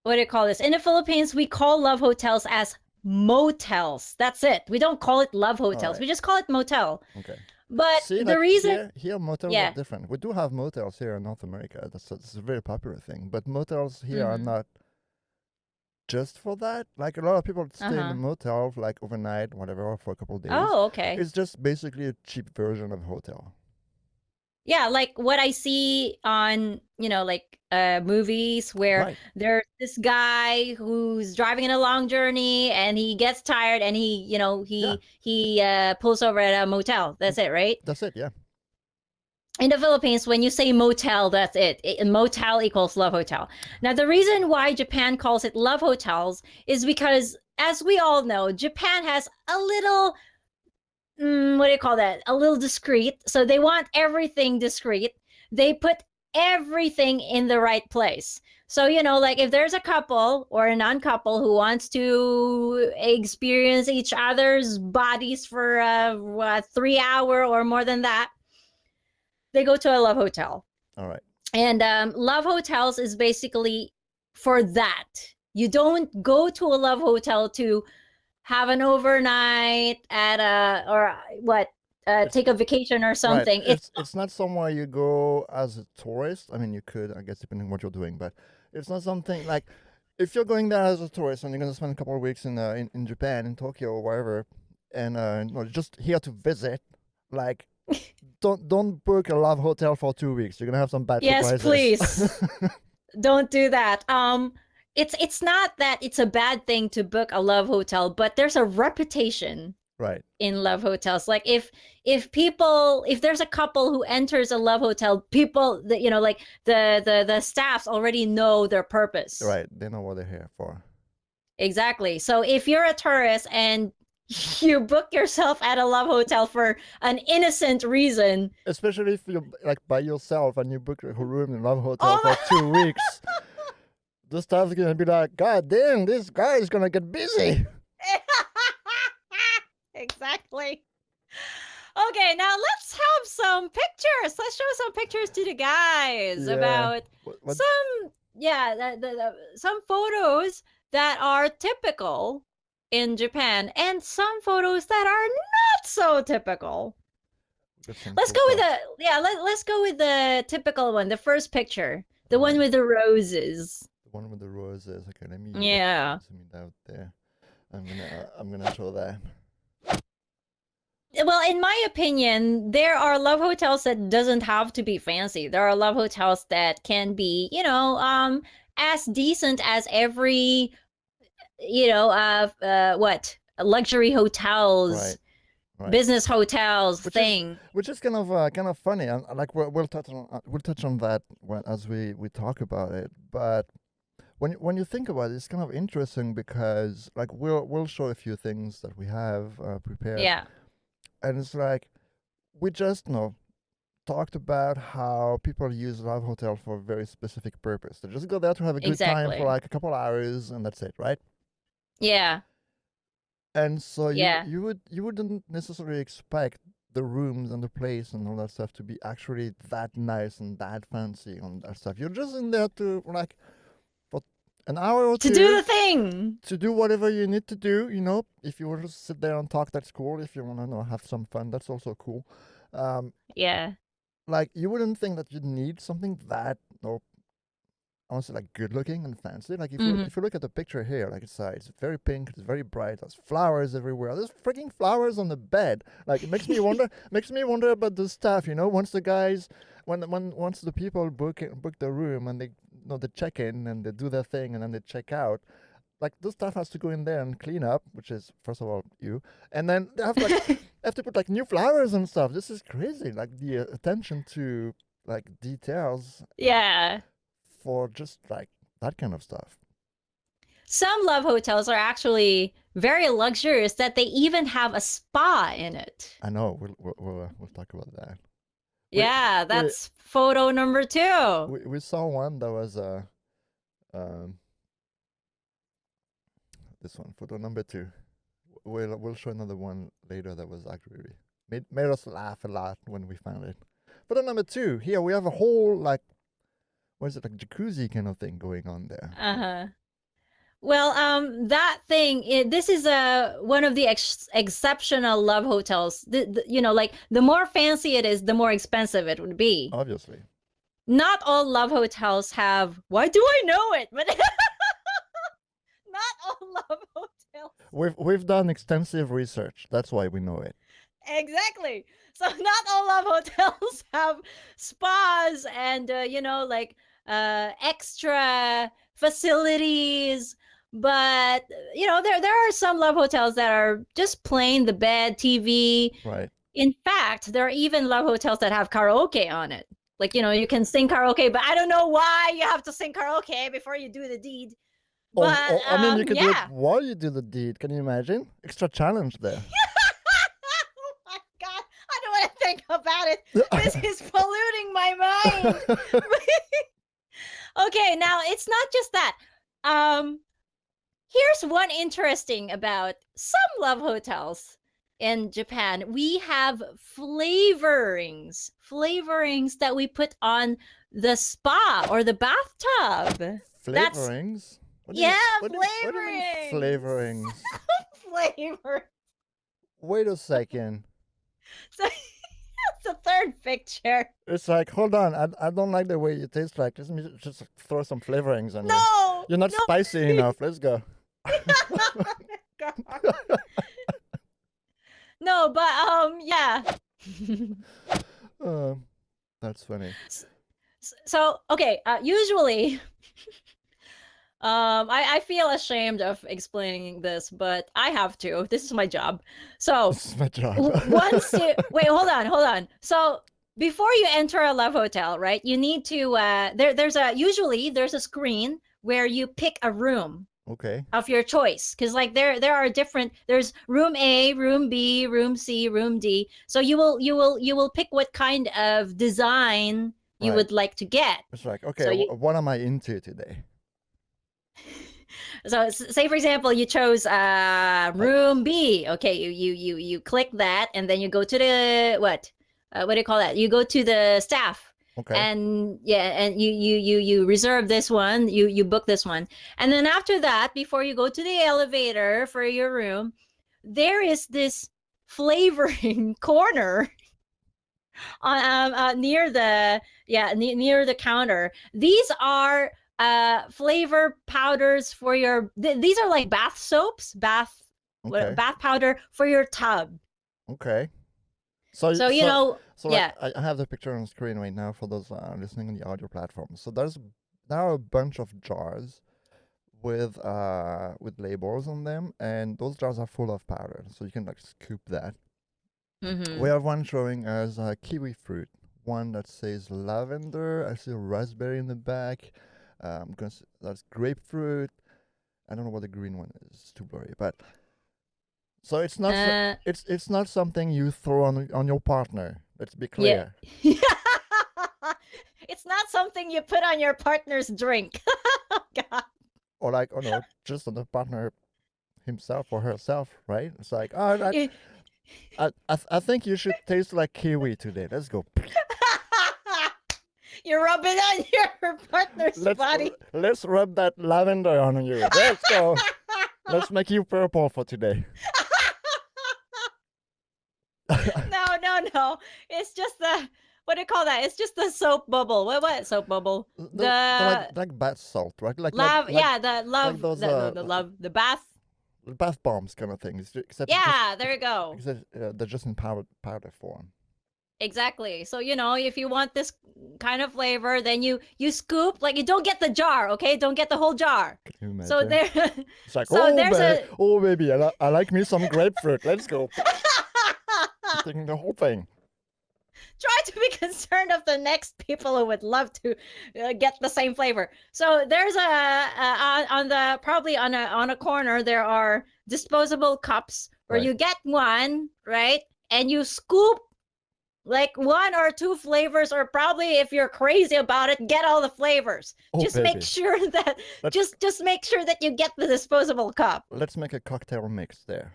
what do you call this? In the Philippines, we call love hotels as motels. That's it. We don't call it love hotels. Right. We just call it motel. Okay. But See, the like reason here motels are different. We do have motels here in North America. That's a very popular thing. But motels here are not just for that. Like a lot of people stay in a motel like overnight, whatever, for a couple of days. Oh, okay. It's just basically a cheap version of a hotel. Yeah, like what I see on, like movies where there's this guy who's driving in a long journey and he gets tired and he pulls over at a motel. That's it, right? That's it, yeah. In the Philippines, when you say motel, that's it. Motel equals love hotel. Now, the reason why Japan calls it love hotels is because, as we all know, Japan has a little what do you call that? A little discreet. So they want everything discreet. They put everything in the right place. So, like if there's a couple or a non-couple who wants to experience each other's bodies for 3 hour or more than that, they go to a love hotel. All right. And love hotels is basically for that. You don't go to a love hotel to have an overnight at take a vacation or something. Right. It's not somewhere you go as a tourist. I mean, you could, I guess, depending on what you're doing, but it's not something like if you're going there as a tourist and you're going to spend a couple of weeks in Japan, in Tokyo or wherever, and just here to visit, like don't book a love hotel for 2 weeks. You're gonna have some bad surprises. Yes, please. Don't do that. It's not that it's a bad thing to book a love hotel, but there's a reputation in love hotels. Like if there's a couple who enters a love hotel, people that like the staffs already know their purpose. Right. They know what they're here for. Exactly. So if you're a tourist and you book yourself at a love hotel for an innocent reason, especially if you're like by yourself and you book a room in a love hotel for 2 weeks. The staff's gonna be like, God damn, this guy is gonna get busy. Exactly. Okay, now let's have some pictures. Let's show some pictures to the guys about some some photos that are typical in Japan, and some photos that are not so typical. Got some Let's cool go with stuff. let's go with the typical one, the first picture, the All one right. with the roses. The one with the roses. Okay, let me Yeah. zoom it out there. I'm gonna show that. Well, in my opinion, there are love hotels that doesn't have to be fancy. There are love hotels that can be, as decent as every, what luxury hotels, Right, right. business hotels Which is thing. kind of funny, and like we'll touch on that when as we talk about it. But when you think about it, it's kind of interesting because like we'll show a few things that we have prepared, Yeah, and it's like we just talked about how people use love hotel for a very specific purpose. They just go there to have a good time for exactly. like a couple hours, and that's it, right? Yeah, And so yeah, you wouldn't necessarily expect the rooms and the place and all that stuff to be actually that nice and that fancy and that stuff. You're just in there to like for an hour or to do two the thing. to do whatever you need to do. If you want to sit there and talk, that's cool. If you want to have some fun, that's also cool. Um, Yeah. like you wouldn't think that you'd need something that honestly like good looking and fancy. Like Hmm. if you look at the picture here, like it's very pink, it's very bright, there's flowers everywhere. There's freaking flowers on the bed. Like it makes me wonder about the staff, once the guys when once the people book the room and they they check in and they do their thing and then they check out. Like the staff has to go in there and clean up, which is first of all you, and then they have to put like new flowers and stuff. This is crazy. Like the attention to like details Yeah. for just like that kind of stuff. Some love hotels are actually very luxurious that they even have a spa in it. I know. We'll talk about that. We Yeah, we that's photo number two. we saw one that was um this one photo number two. We'll show another one later that was actually made us laugh a lot when we found it. Photo number two. Here we have a whole like what is it like jacuzzi kind of thing going on there. Uh-huh. Well, that thing, this is one of the exceptional love hotels. Like the more fancy it is, the more expensive it would be. Obviously, Not all love hotels have. Why do I know it? But not all love hotels. we've done extensive research. That's why we know it. Exactly. So not all love hotels have spas and extra facilities, but there are some love hotels that are just plain the bed, TV. Right. In fact, there are even love hotels that have karaoke on it. Like, you can sing karaoke, but I don't know why you have to sing karaoke before you do the deed. But I mean, you could do it yeah. while you do the deed. Can you imagine? Extra challenge there. Oh my god, I don't want to think about it. This is polluting my mind. Okay, now it's not just that. Here's one interesting about some love hotels in Japan. We have flavorings that we put on the spa or the bathtub. That's Flavorings? What do yeah, you what do you mean flavorings. flavorings? Flavor. Wait a second. So that's the third picture. It's like, hold on, I don't like the way you taste. Like, let me just throw some flavorings on you. No, You're not no. spicy enough. Let's go. No, but yeah. That's funny. So okay, usually I feel ashamed of explaining this, but I have to. This is my job. So This is my job. once you wait, hold on. So before you enter a love hotel, right? You need to there's a screen where you pick a room Okay. of your choice, because like there are different, there's room A, room B, room C, room D. So you will pick what kind of design you Right. would like to get. It's like, So okay, what am I into today? So say for example you chose room B. Okay, you click that and then you go to the what do you call that? You go to the staff Okay. And yeah, and you reserve this one, you book this one, and then after that, before you go to the elevator for your room, there is this flavoring corner near the near the counter. These are flavor powders for your these are like bath soaps, Okay. bath powder for your tub. Okay. So So like yeah. I have the picture on the screen right now for those listening on the audio platform. So there are a bunch of jars with labels on them, and those jars are full of powder. So you can like scoop that. We Mm-hmm. have one showing as kiwi fruit, one that says lavender. I see a raspberry in the back. That's grapefruit. I don't know what the green one is. It's too blurry, but so Uh, it's not something you throw on your partner. Let's be yeah. clear. It's not something you put on your partner's drink. Oh, God. Or like, oh no, just on the partner himself or herself, right? It's like, oh, I think you should taste like kiwi today. Let's go. You rub it on your partner's body. Let's rub that lavender on you. Let's go. Let's make you purple for today. No. It's just the what do you call that? It's just the soap bubble. What soap bubble? The Like bath salt, right? love. Yeah, the like love. those The love. The bath. bath bombs kind of thing. Yeah, there you go. Except they're just in powder form. Exactly. So if you want this kind of flavor, then you scoop. Like, you don't get the jar, okay? Don't get the whole jar. Can you imagine? So there. It's like, So there's oh baby, I like me some grapefruit. Let's go. I'm taking the whole thing. Try to be concerned of the next people who would love to get the same flavor. So there's on the probably on a corner there are disposable cups where Right. you get one, right, and you scoop like one or two flavors, or probably if you're crazy about it, get all the flavors. Oh, Just baby. make sure that just make sure that you get the disposable cup. Let's make a cocktail mix there.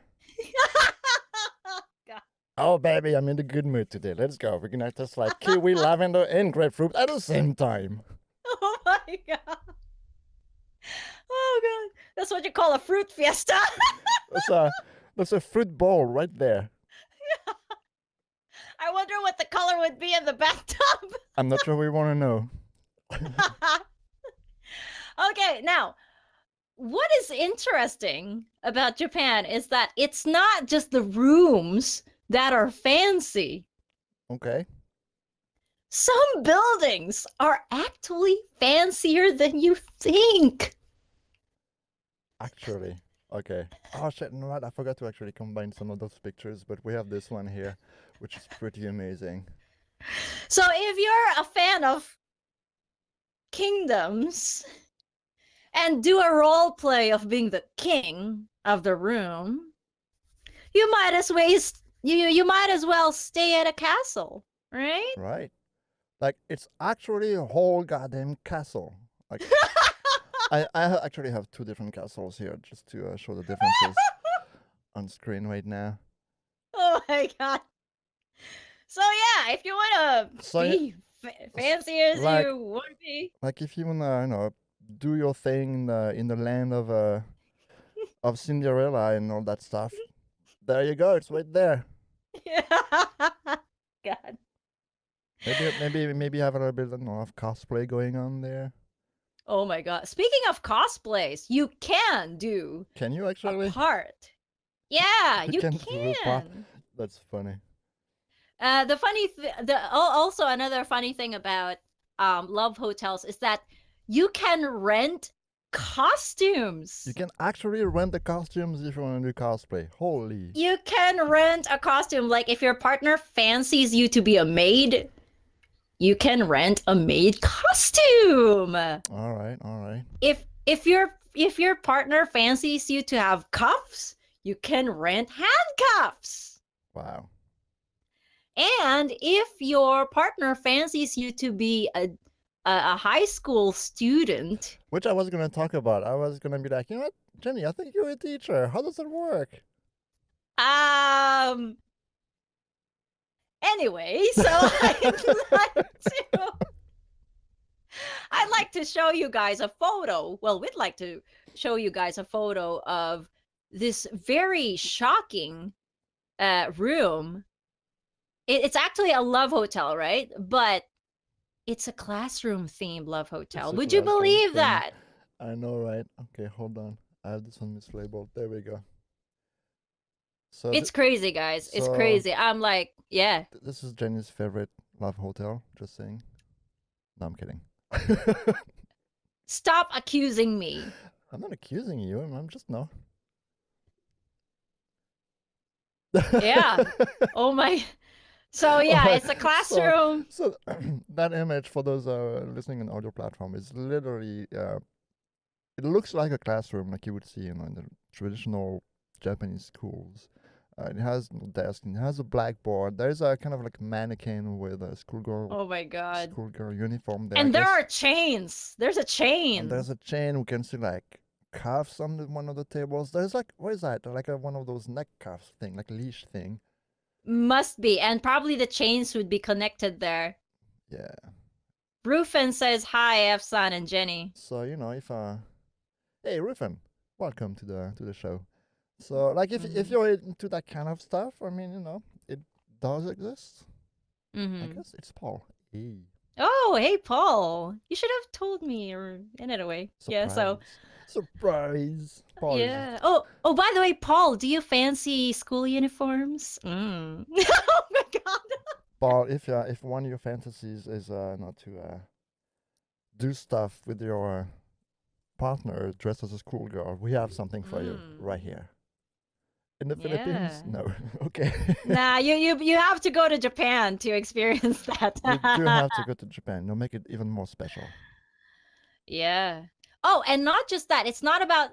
God. Oh baby, I'm in the good mood today. Let's go. We're gonna taste like kiwi, lavender, and grapefruit at the same time. Oh my God. Oh God. That's what you call a fruit fiesta. That's a fruit bowl right there. I wonder what the color would be in the bathtub. I'm not sure we want to know. Okay, now, what is interesting about Japan is that it's not just the rooms that are fancy. Okay. Some buildings are actually fancier than you think. Actually. Okay. Oh shit, no, I forgot to actually combine some of those pictures, but we have this one here, which is pretty amazing. So if you're a fan of kingdoms and do a role play of being the king of the room, you might as well stay at a castle, right? Right. Like it's actually a whole goddamn castle. Like actually have two different castles here just to show the differences on screen right now. Oh my God. So yeah, if you want to be fancy as like, you want to be. Like if you wanna, do your thing in the land of Cinderella and all that stuff. There you go. It's right there. God. Maybe have a little bit of cosplay going on there. Oh my God. Speaking of cosplays, you can do. Can you actually? A part. Yeah, you can. Do a part? That's funny. Also another funny thing about love hotels is that you can rent costumes. You can actually rent the costumes if you want to do cosplay. Holy. You can rent a costume. Like if your partner fancies you to be a maid, you can rent a maid costume. All right. If your partner fancies you to have cuffs, you can rent handcuffs. Wow. And if your partner fancies you to be a high school student, which I was gonna talk about, I was gonna be like, you know what, Jenny, I think you're a teacher. How does it work? Anyway, so I'd like to I'd like to show you guys a photo. Well, we'd like to show you guys a photo of this very shocking room. It's actually a love hotel, right? But it's a classroom themed love hotel. It's a Would you classroom believe thing. that? I know, right? Okay, hold on. I have this one mislabeled. There we go. So, It's crazy, guys. It's so crazy. I'm like, yeah. this is Jenny's favorite love hotel. Just saying. No, I'm kidding. Stop accusing me. I'm not accusing you. I'm just no. Yeah. Oh my. So yeah, Alright, it's a classroom. So that image for those listening on audio platform is literally it looks like a classroom like you would see in the traditional Japanese schools. It has no desk. It has a blackboard. There's a kind of like mannequin with a Oh my god. schoolgirl uniform there. I And there guess. are chains. There's a chain. And there's a chain. We can see like cuffs on one of the tables. There's like, what is that? Like one of those neck cuffs thing, like a leash thing. Must be. And probably the chains would be connected there. Yeah. Rufin says hi, F-san and Jenny. So you know, if hey Rufin, welcome to the show. So like if you're into that kind of stuff, I mean, you know, it does exist. I guess it's Paul. Hey. Oh, hey Paul. You should have told me or anyway. Yeah, so Surprise. Paul yeah. Oh, by the way, Paul, do you fancy school uniforms? Oh my god. Paul, if one of your fantasies is not to do stuff with your partner dressed as a schoolgirl, we have something for you right here. In the Philippines? No. Okay. Nah, you have to go to Japan to experience that. We do have to go to Japan. You'll make it even more special. Yeah. Oh, and not just that. It's not about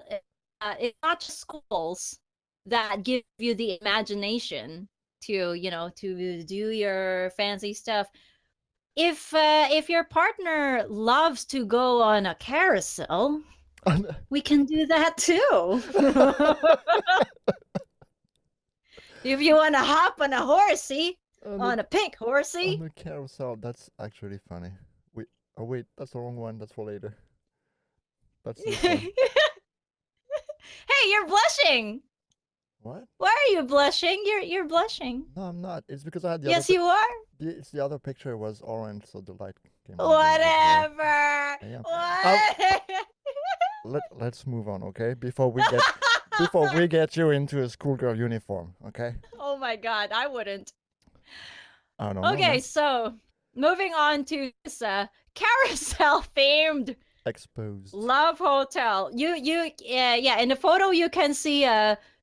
it's not just schools that give you the imagination to, you know, to do your fancy stuff. If your partner loves to go on a carousel, we can do that too. If you want to hop on a horsey, on a pink horsey. On the carousel, that's actually funny. Oh wait, that's the wrong one. That's for later. That's this one. Hey, you're blushing. What? Why are you blushing? You're blushing. No, I'm not. It's because I had the yes, other you are. It's the other picture was orange, so the light came on. Whatever. Let's move on, okay? Before we get you into a schoolgirl uniform, okay? Oh my god, I wouldn't. I don't know. Okay, so moving on to this carousel themed exposed love hotel. You yeah, in the photo you can see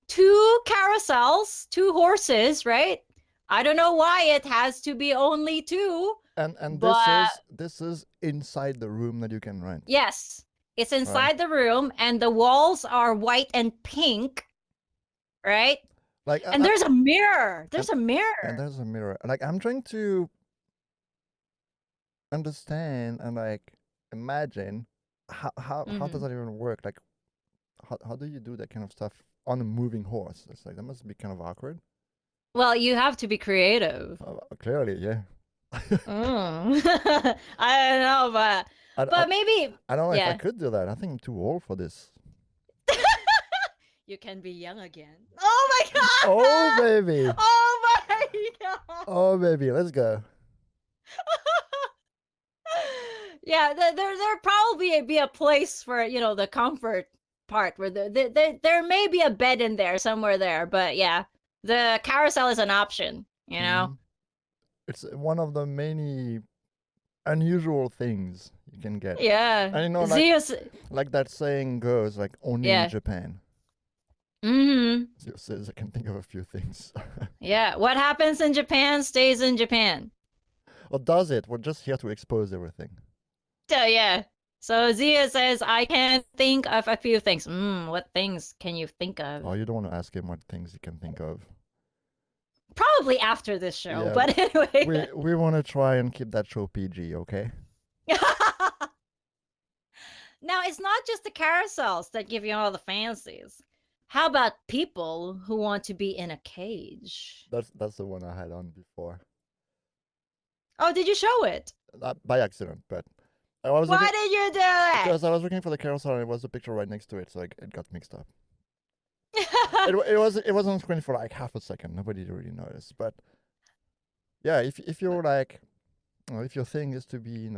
two carousels, two horses, right? I don't know why it has to be only two. And but this is inside the room that you can rent. Yes. It's inside the room and the walls are white and pink. Right? Like and there's a mirror. There's a mirror. And there's a mirror. Like I'm trying to understand and like imagine how does that even work? Like how do you do that kind of stuff on a moving horse? It's like that must be kind of awkward. Well, you have to be creative. Clearly, yeah. I don't know, but maybe I don't know if I could do that. I think I'm too old for this. You can be young again. Oh my god! Oh baby! Oh my god! Oh baby, let's go. Yeah, there probably be a place for, you know, the comfort part where there may be a bed in there somewhere there, but yeah, the carousel is an option, you know. It's one of the many unusual things you can get. Yeah. And you know, like that saying goes, like only in Japan. Zeus says I can think of a few things. Yeah, what happens in Japan stays in Japan. Or does it? We're just here to expose everything. Yeah. So Zia says, I can think of a few things. What things can you think of? Oh, you don't want to ask him what things he can think of. Probably after this show, but anyway. We want to try and keep that show PG, okay? Now, it's not just the carousels that give you all the fancies. How about people who want to be in a cage? That's the one I had on before. Oh, did you show it? By accident, but I was looking Why did you do it? because I was looking for the carousel and it was a picture right next to it, so it got mixed up. It was on screen for like half a second. Nobody really noticed, but yeah, if you're like, if your thing is to be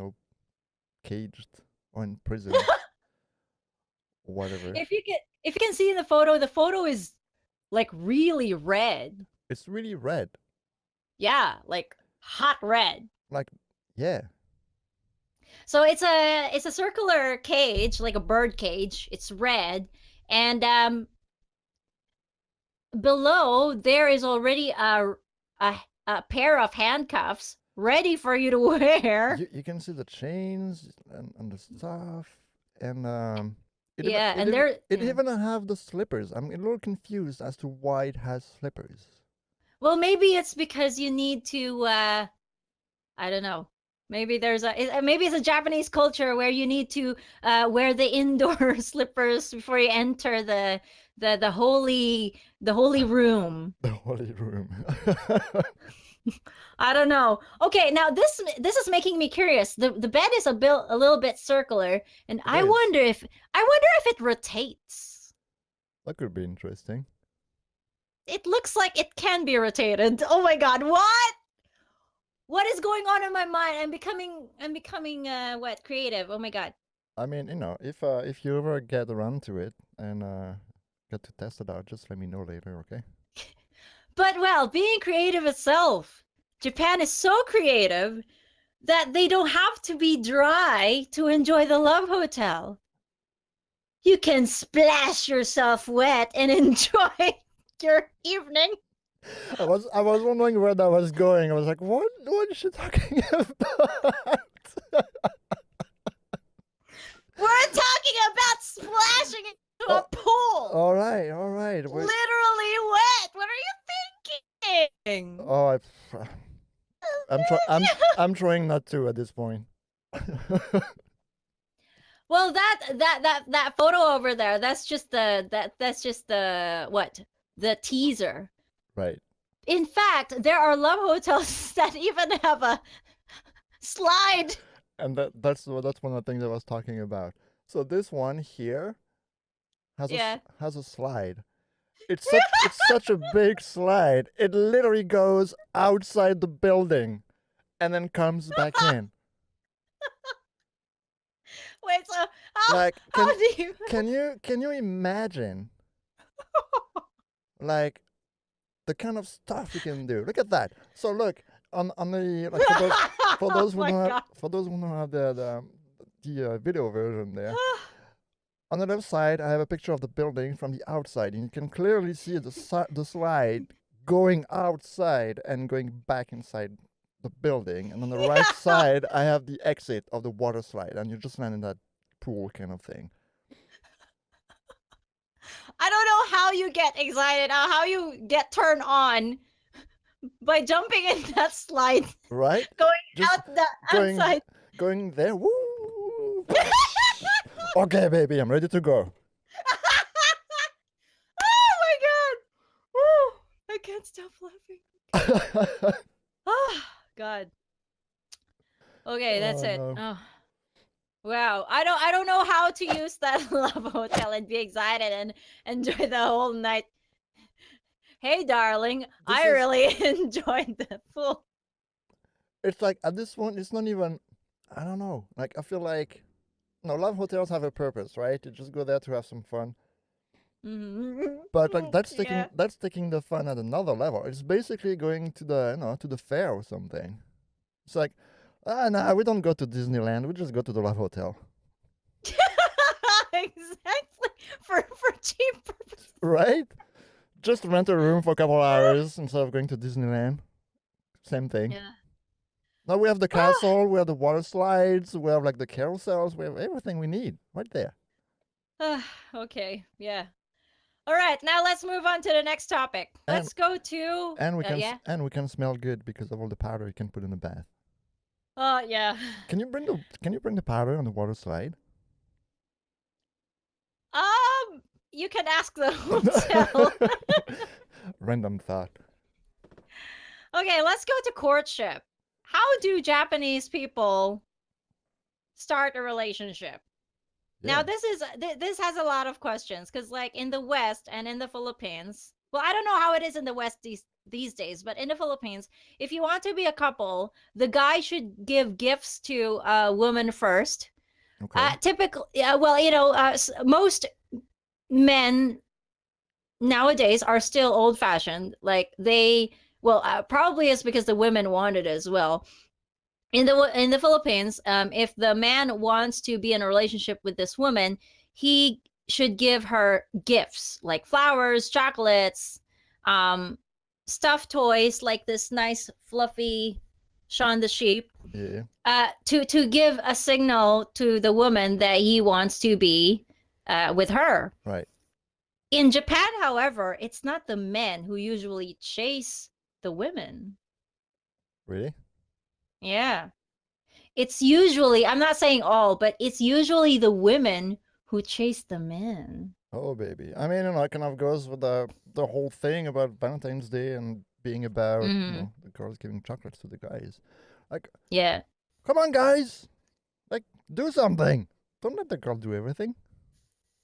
caged or in prison or whatever, If you can see the photo is like really red. it's really red. Yeah, like hot red. Like, yeah, So it's a circular cage, like a bird cage. It's red, and below there is already a pair of handcuffs ready for you to wear. you can see the chains and the stuff, and it even Yeah, it and even there. it Yeah. even have the slippers. I'm a little confused as to why it has slippers. Well, maybe it's because you need to. I don't know. Maybe maybe it's a Japanese culture where you need to wear the indoor slippers before you enter the holy room. The holy room. I don't know. Okay, now this is making me curious. The bed is a little bit circular, and It is. I wonder if it rotates. That could be interesting. It looks like it can be rotated. Oh my god, what? What is going on in my mind? I'm becoming what, creative. Oh my god. I mean, if you ever get around to it and get to test it out, just let me know later, okay? But well, being creative itself, Japan is so creative that they don't have to be dry to enjoy the Love Hotel. You can splash yourself wet and enjoy your evening. I was wondering where that was going. I was like, what is she talking about? We're talking about splashing into a pool. All right, all right. Literally wet. What are you thinking? Oh, I'm trying not to at this point. Well, that photo over there, that's just the what? The teaser. Right. In fact, there are love hotels that even have a slide. And that's one of the things I was talking about. So this one here Yeah. has a slide. It's such a big slide. It literally goes outside the building and then comes back in. Wait, so how, Like how do you? can you imagine like the kind of stuff you can do? Look at that. So look on the like for those Oh who my don't have, God. for those who don't have the video version there. On the left side, I have a picture of the building from the outside, and you can clearly see the slide going outside and going back inside the building. And on the right side, I have the exit of the water slide, and you just land in that pool kind of thing. I don't know how you get excited, how you get turned on by jumping in that slide, Right? going Just out the outside. going there. Woo! Okay, baby, I'm ready to go. Oh my god! Woo! I can't stop laughing. Oh god. Okay, that's Oh, it. no. Oh. Wow. I don't know how to use that love hotel and be excited and enjoy the whole night. Hey darling, I is- really enjoyed the pool. It's like at this point, it's not even. I don't know. Like I feel like, love hotels have a purpose, right? You just go there to have some fun. But like Yeah. that's taking the fun at another level. It's basically going to the fair or something. It's like, nah, we don't go to Disneyland. We just go to the love hotel, Exactly. For cheap purposes. right? Just rent a room for a couple hours instead of going to Disneyland. Same thing. Yeah. Now we have the castle, we have the water slides, we have like the carousels, we have everything we need right there. Okay. Yeah. All right. Now let's move on to the next topic. Let's go to. And we can Yeah. and we can smell good because of all the powder you can put in the bath. Oh yeah. Can you bring the powder on the water slide? You can ask the hotel. Random thought. Okay, let's go to courtship. How do Japanese people start a relationship. Yeah. Now this has a lot of questions because like in the West and in the Philippines, well, I don't know how it is in the West these days, but in the Philippines, if you want to be a couple, the guy should give gifts to a woman first. Okay. Typically, well, you know, most men nowadays are still old fashioned. Like they, well, probably it's because the women want it as well. In the Philippines, if the man wants to be in a relationship with this woman, he should give her gifts like flowers, chocolates, um, stuffed toys like this nice fluffy Shaun the Sheep, Yeah. to give a signal to the woman that he wants to be with her. Right. In Japan, however, it's not the men who usually chase the women. Really? Yeah. It's usually, I'm not saying all, but it's usually the women who chase the men. Oh, baby. I mean, you know, it kind of goes with the whole thing about Valentine's Day and being about, you Mm-hmm. know, the girls giving chocolates to the guys. Like, Yeah, come on, guys. Like, do something. Don't let the girl do everything.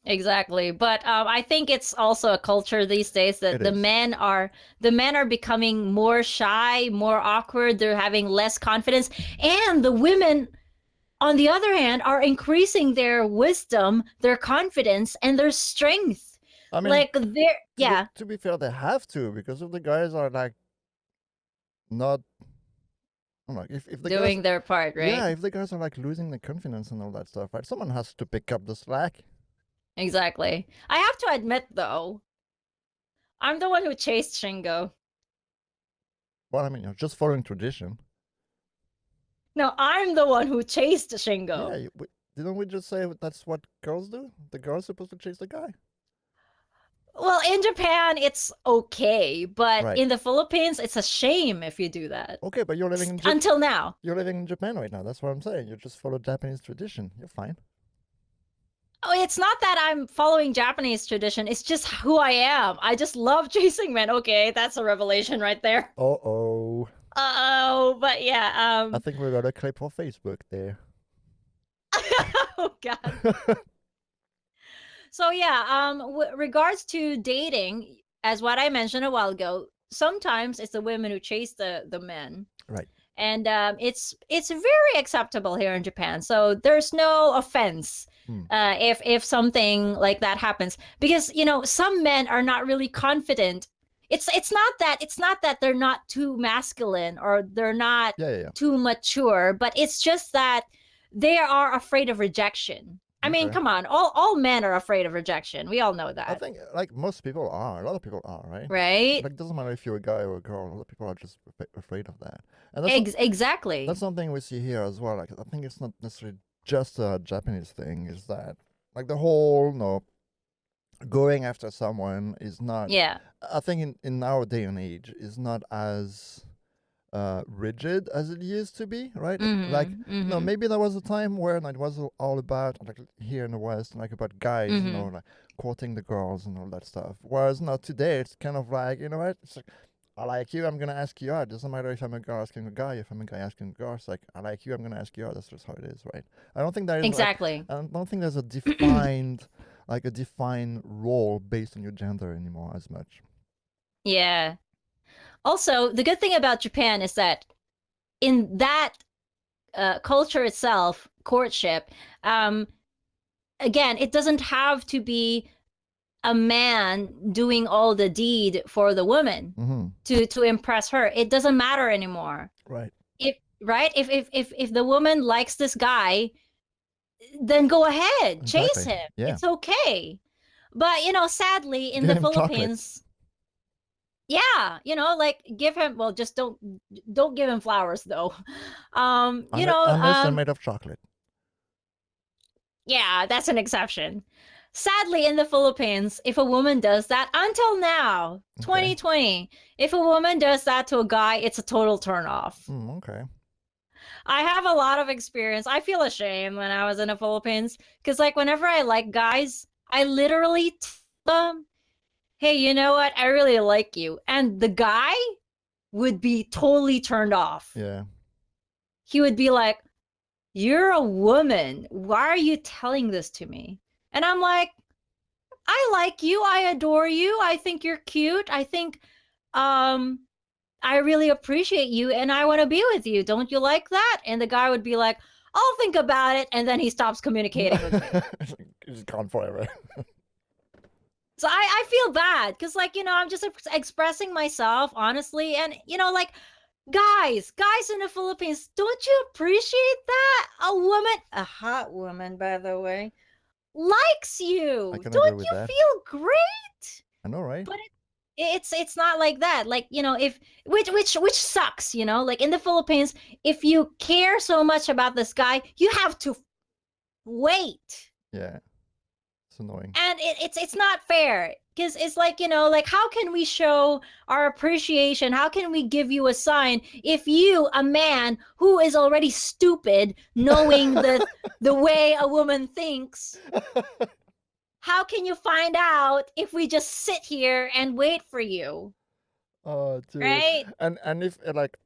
exactly. But I think it's also a culture these days that It is. the men are becoming more shy, more awkward. They're having less confidence, and the women, on the other hand, are increasing their wisdom, their confidence, and their strength. I mean, Like they're yeah, to be fair, they have to, because if the guys are like not, I'm like, if the guys, doing their part, yeah, right? if the guys are like losing the confidence and all that stuff, right? Someone has to pick up the slack. Exactly. I have to admit though, I'm the one who chased Shingo. Well, I mean, you're just following tradition. No, I'm the one who chased Shingo. Yeah, didn't we just say that's what girls do? The girl's supposed to chase the guy. Well, in Japan, it's okay, but Right. in the Philippines, it's a shame if you do that. Okay, but you're living in Until now. you're living in Japan right now. That's what I'm saying. You just follow Japanese tradition. You're fine. Oh, it's not that I'm following Japanese tradition. It's just who I am. I just love chasing men. Okay, that's a revelation right there. Oh. Oh, but yeah. I think we got a clip for Facebook there. Oh God. So yeah, regards to dating, as what I mentioned a while ago, sometimes it's the women who chase the men, Right. and it's very acceptable here in Japan. So there's no offense if something like that happens, because you know some men are not really confident. It's not that they're not too masculine or they're not Yeah. too mature, but it's just that they are afraid of rejection. I mean, Okay. come on, all men are afraid of rejection. We all know I that, think like most people are. A lot of people are, right? right? Like, doesn't matter if you're a guy or a girl. A lot of people are just afraid of that, and that's Exactly. that's something we see here as well. Like, I think it's not necessarily just a Japanese thing. Is that like the whole no going after someone is not. Yeah. I think in our day and age is not as rigid as it used to be, right? Like, Mm-hmm. no, Mm-hmm. maybe there was a time where it was all about, like here in the West, like about guys, you know, Mm-hmm. like courting the girls and all that stuff. Whereas now today, it's kind of like, you know what? It's like, I like you, I'm gonna ask you out. It doesn't matter if I'm a girl asking a guy, if I'm a guy asking a girl. It's like, I like you, I'm gonna ask you out. That's just how it is, right? I don't think there is like, Exactly. I don't think there's a defined, like a defined role based on your gender anymore as much. Yeah. Also, the good thing about Japan is that in that culture itself, courtship, um, again, it doesn't have to be a man doing all the deed for the woman Mm-hmm. to impress her. It doesn't matter anymore. Right. If right, if the woman likes this guy, then go ahead, chase Exactly. him. Yeah. It's okay. But you know, sadly, in Give the him chocolates. Philippines, yeah, you know, like give him, well, just don't give him flowers though. Unless they're made of chocolate. Yeah, that's an exception. Sadly, in the Philippines, if a woman does that, until now, Okay. 2020, if a woman does that to a guy, it's a total turnoff. Okay. I have a lot of experience. I feel ashamed when I was in the Philippines because, like, whenever I like guys, I literally tell them, hey, you know what? I really like you. And the guy would be totally turned off. Yeah. He would be like, you're a woman. Why are you telling this to me? And I'm like, I like you. I adore you. I think you're cute. I think I really appreciate you and I want to be with you. Don't you like that? And the guy would be like, I'll think about it. And then he stops communicating with me. It's gone forever. So I feel bad because, like, I'm just expressing myself honestly. And, like, guys in the Philippines, don't you appreciate that? A hot woman, by the way, likes I you. can agree Don't with you that. feel great? I know, right? But it's not like that. Like, if which sucks, like in the Philippines, if you care so much about this guy, you have to wait. Yeah, it's annoying. And it's not fair because it's like, like, how can we show our appreciation? How can we give you a sign if you, a man who is already stupid, knowing the way a woman thinks, how can you find out if we just sit here and wait for you? Oh, dude. Right? And if like,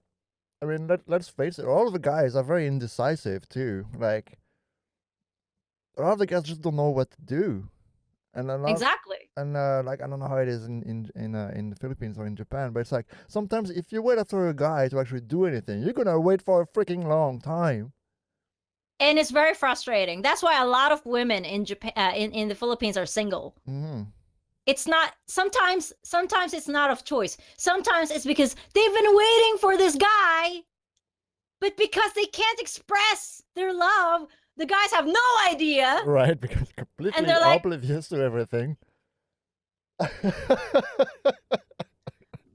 I mean, let's face it, all of the guys are very indecisive too. Like, a lot of the guys just don't know what to do, and a lot. Exactly. And like, I don't know how it is in the Philippines or in Japan, but it's like sometimes if you wait after a guy to actually do anything, you're gonna wait for a freaking long time. And it's very frustrating. That's why a lot of women in Japan, in the Philippines, are single. Mm-hmm. It's not, sometimes it's not of choice. Sometimes it's because they've been waiting for this guy, but because they can't express their love, the guys have no idea. Right, because And completely they're like, oblivious to everything.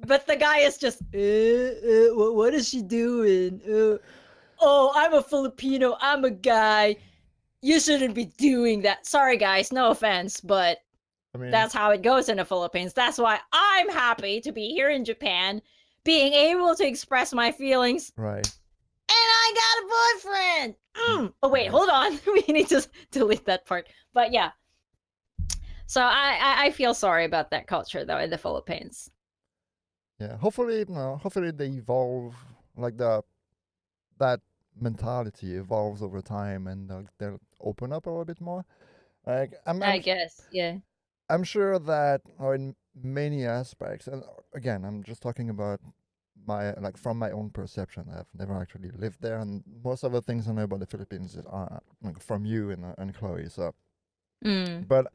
but the guy is just, what is she doing? Oh, I'm a Filipino. I'm a guy. You shouldn't be doing that. Sorry, guys. No offense, but I mean, that's how it goes in the Philippines. That's why I'm happy to be here in Japan, being able to express my feelings. right. And I got a boyfriend. Oh, wait, hold on. We need to delete that part. But yeah. So I feel sorry about that culture, though, in the Philippines. Yeah, hopefully they evolve, like that mentality evolves over time, and they'll open up a little bit more. Like I guess, yeah. I'm sure that, or in many aspects, and again, I'm just talking about from my own perception. I've never actually lived there, and most of the things I know about the Philippines are like from you and Chloe. So, Mm. but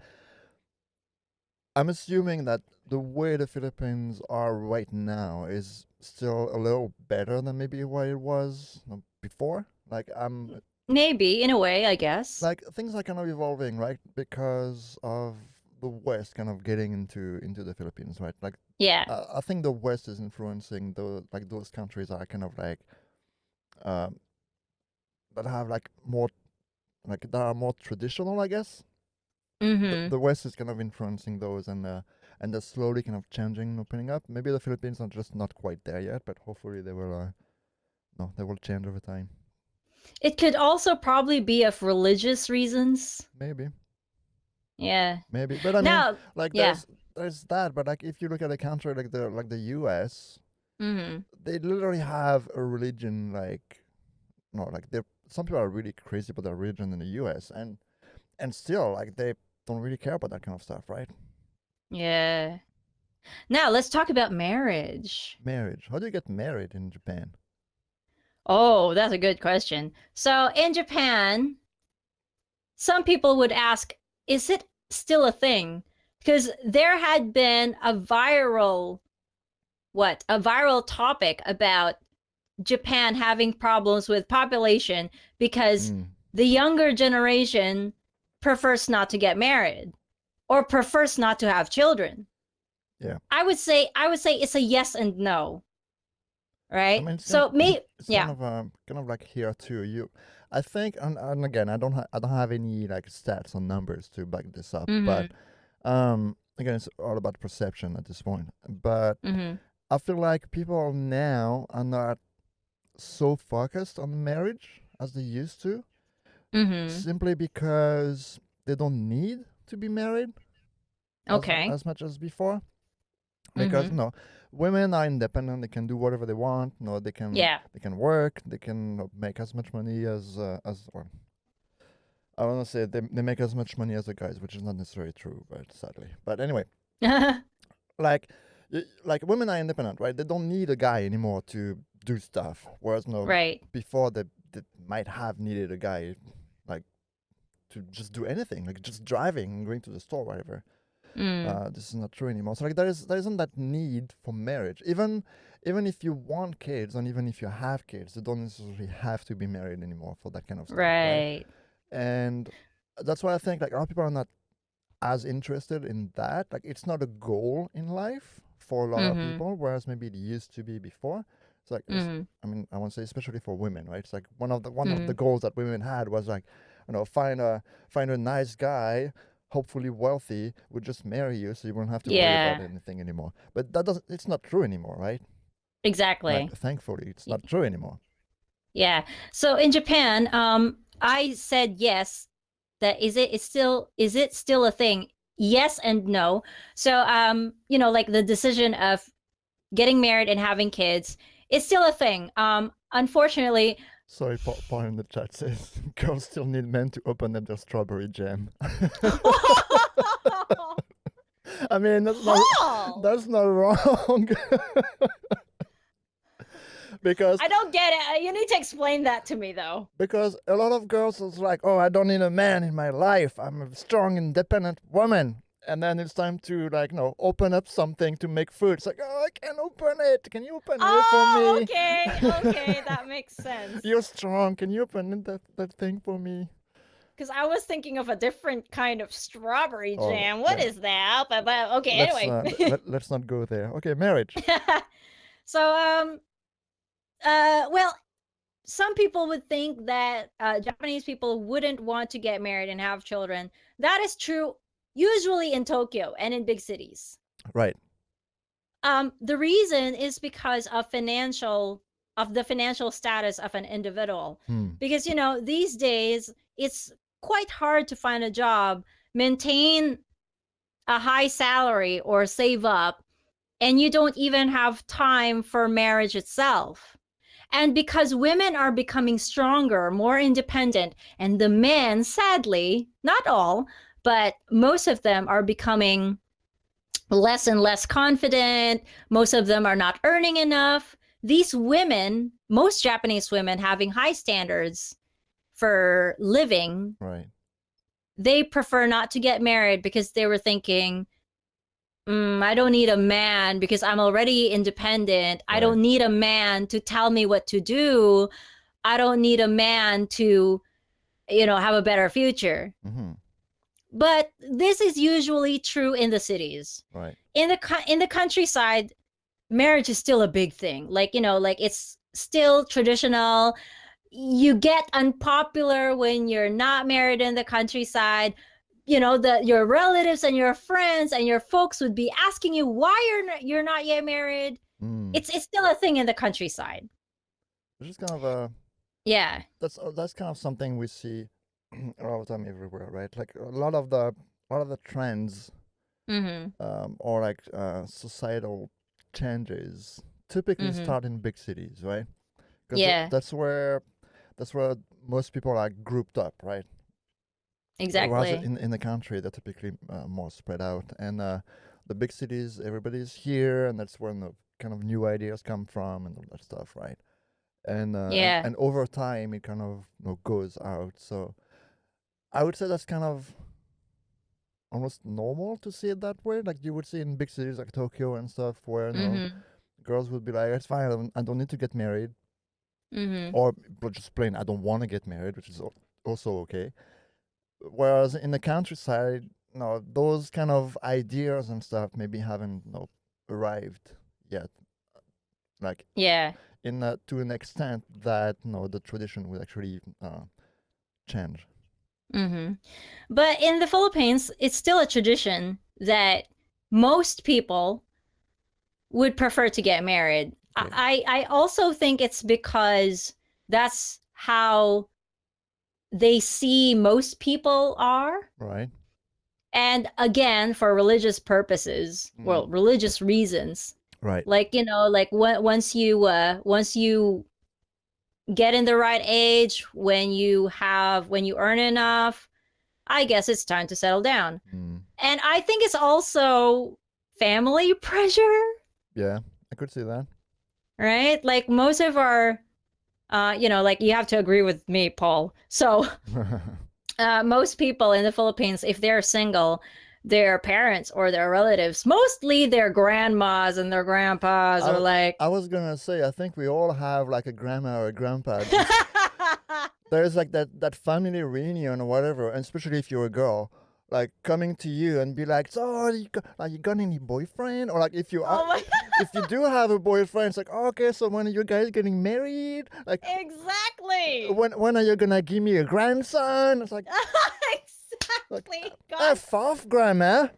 I'm assuming that the way the Philippines are right now is still a little better than maybe what it was before. Like Maybe, in a way, I guess. like things are kind of evolving, right? Because of the West kind of getting into the Philippines, right? Like Yeah. I think the West is influencing those countries are kind of like um that have like more like that are more traditional, I guess. Mm-hmm. The West is kind of influencing those, and they're slowly kind of changing and opening up. Maybe the Philippines are just not quite there yet, but hopefully they will. No, they will change over time. It could also probably be of religious reasons. Maybe, Yeah. maybe, but I mean, Now, like yeah. there's that, but like if you look at a country like the U.S., Mm-hmm. they literally have a religion like no, like they some people are really crazy about their religion in the U.S. and still like they don't really care about that kind of stuff, right? Yeah. Now let's talk about marriage. Marriage. How do you get married in Japan? Oh, that's a good question. So in Japan, some people would ask, is it still a thing? Because there had been a viral topic about Japan having problems with population because Mm, the younger generation prefers not to get married or prefers not to have children. yeah. I would say it's a yes and no, I right? mean, So me, it's yeah. kind of like here too. I think, and again, I don't have any like stats or numbers to back this up, but Mhm. again, it's all about perception at this point. But Mhm. I feel like people now are not so focused on marriage as they used to, Mhm. simply because they don't need to be married Okay. as much as before. because Mm-hmm. no, women are independent. They can do whatever they want. No, Yeah. they can work. They can make as much money as or I don't want to say they make as much money as the guys, which is not necessarily true, but sadly. But anyway, like like women are independent, right? They don't need a guy anymore to do stuff. Whereas no, Right. before they might have needed a guy like to just do anything, like just driving and going to the store, whatever. Mm. This is not true anymore. So like there isn't that need for marriage. Even if you want kids and even if you have kids, you don't necessarily have to be married anymore for that kind of stuff, right? Right. And that's why I think like a lot of people are not as interested in that. Like it's not a goal in life for a lot of Mm-hmm. people, whereas maybe it used to be before. It's like Mm-hmm. I mean I want to say especially for women, right? It's like one of Mm-hmm. the goals that women had was like, find a nice guy, hopefully wealthy, would just marry you, so you won't have to worry about Yeah. anything anymore. But that doesn't. It's not true anymore, right? Like Exactly. thankfully, it's Y- not true anymore. Yeah. So in Japan, I said yes. That is it still a thing? Yes and no. So like the decision of getting married and having kids, it's still a thing. Unfortunately, Sorry, Paul in the chat says girls still need men to open up their strawberry jam. I mean, Paul, that's not wrong. because I don't get it. You need to explain that to me though. because a lot of girls is like, oh, I don't need a man in my life. I'm a strong, independent woman. And then it's time to like, open up something to make food. It's like, oh, I can't open it. Can you open it for Oh, me? okay, that makes sense. You're strong. Can you open that thing for me? Because I was thinking of a different kind of strawberry Oh, jam. What is that? But okay, anyway. let's not go there. Okay, marriage. So well, some people would think that Japanese people wouldn't want to get married and have children. That is true usually in Tokyo and in big cities. Right. The reason is because of the financial status of an individual. Hmm. Because these days it's quite hard to find a job, maintain a high salary or save up, and you don't even have time for marriage itself. And because women are becoming stronger, more independent, and the men, sadly, not all, but most of them are becoming less and less confident. Most of them are not earning enough. These women, most Japanese women having high standards for living, Right. they prefer not to get married because they were thinking, I don't need a man because I'm already independent. I Right. don't need a man to tell me what to do. I don't need a man to, have a better future. Mm-hmm. But this is usually true in the cities. Right. In the countryside, marriage is still a big thing. Like, like it's still traditional. You get unpopular when you're not married in the countryside. Your relatives and your friends and your folks would be asking you why you're not yet married. Mm. It's still a thing in the countryside. Which is kind of a Yeah. that's kind of something we see a lot of the time everywhere, right? Like a lot of the trends, or like societal changes typically start in big cities, right? Because Yeah. that's where most people are grouped up, right? Whereas Exactly. in the country, they're typically more spread out, and the big cities, everybody's here, and that's where the kind of new ideas come from and all that stuff, right? And Yeah. and over time, it kind of goes out. So I would say that's kind of almost normal to see it that way. Like you would see in big cities like Tokyo and stuff, where girls would be like, "It's fine. I don't need to get married," or just plain, "I don't want to get married," which is also okay. Whereas in the countryside, those kind of ideas and stuff maybe haven't arrived yet. Like Yeah. in to an extent that the tradition would actually change. But in the Philippines, it's still a tradition that most people would prefer to get married. Okay. I also think it's because that's how they see most people are. Right. And again, for religious purposes, well, Mm. religious reasons, Right. like, like once you get in the right age, when you earn enough, I guess it's time to settle down. Mm. And I think it's also family pressure, Yeah, I could see that. right? Like most of our like you have to agree with me, Paul. So most people in the Philippines, if they're single, their parents or their relatives, mostly their grandmas and their grandpas, I, are w- like, I was gonna say, I think we all have like a grandma or a grandpa. Just there's like that family reunion or whatever, and especially if you're a girl, like coming to you and be like, "So, you got any boyfriend?" Or like oh my, if you do have a boyfriend, it's like, oh, "Okay, so when are you guys getting married? Like, exactly. when are you gonna give me a grandson?" It's like Exactly. God. F off, grandma.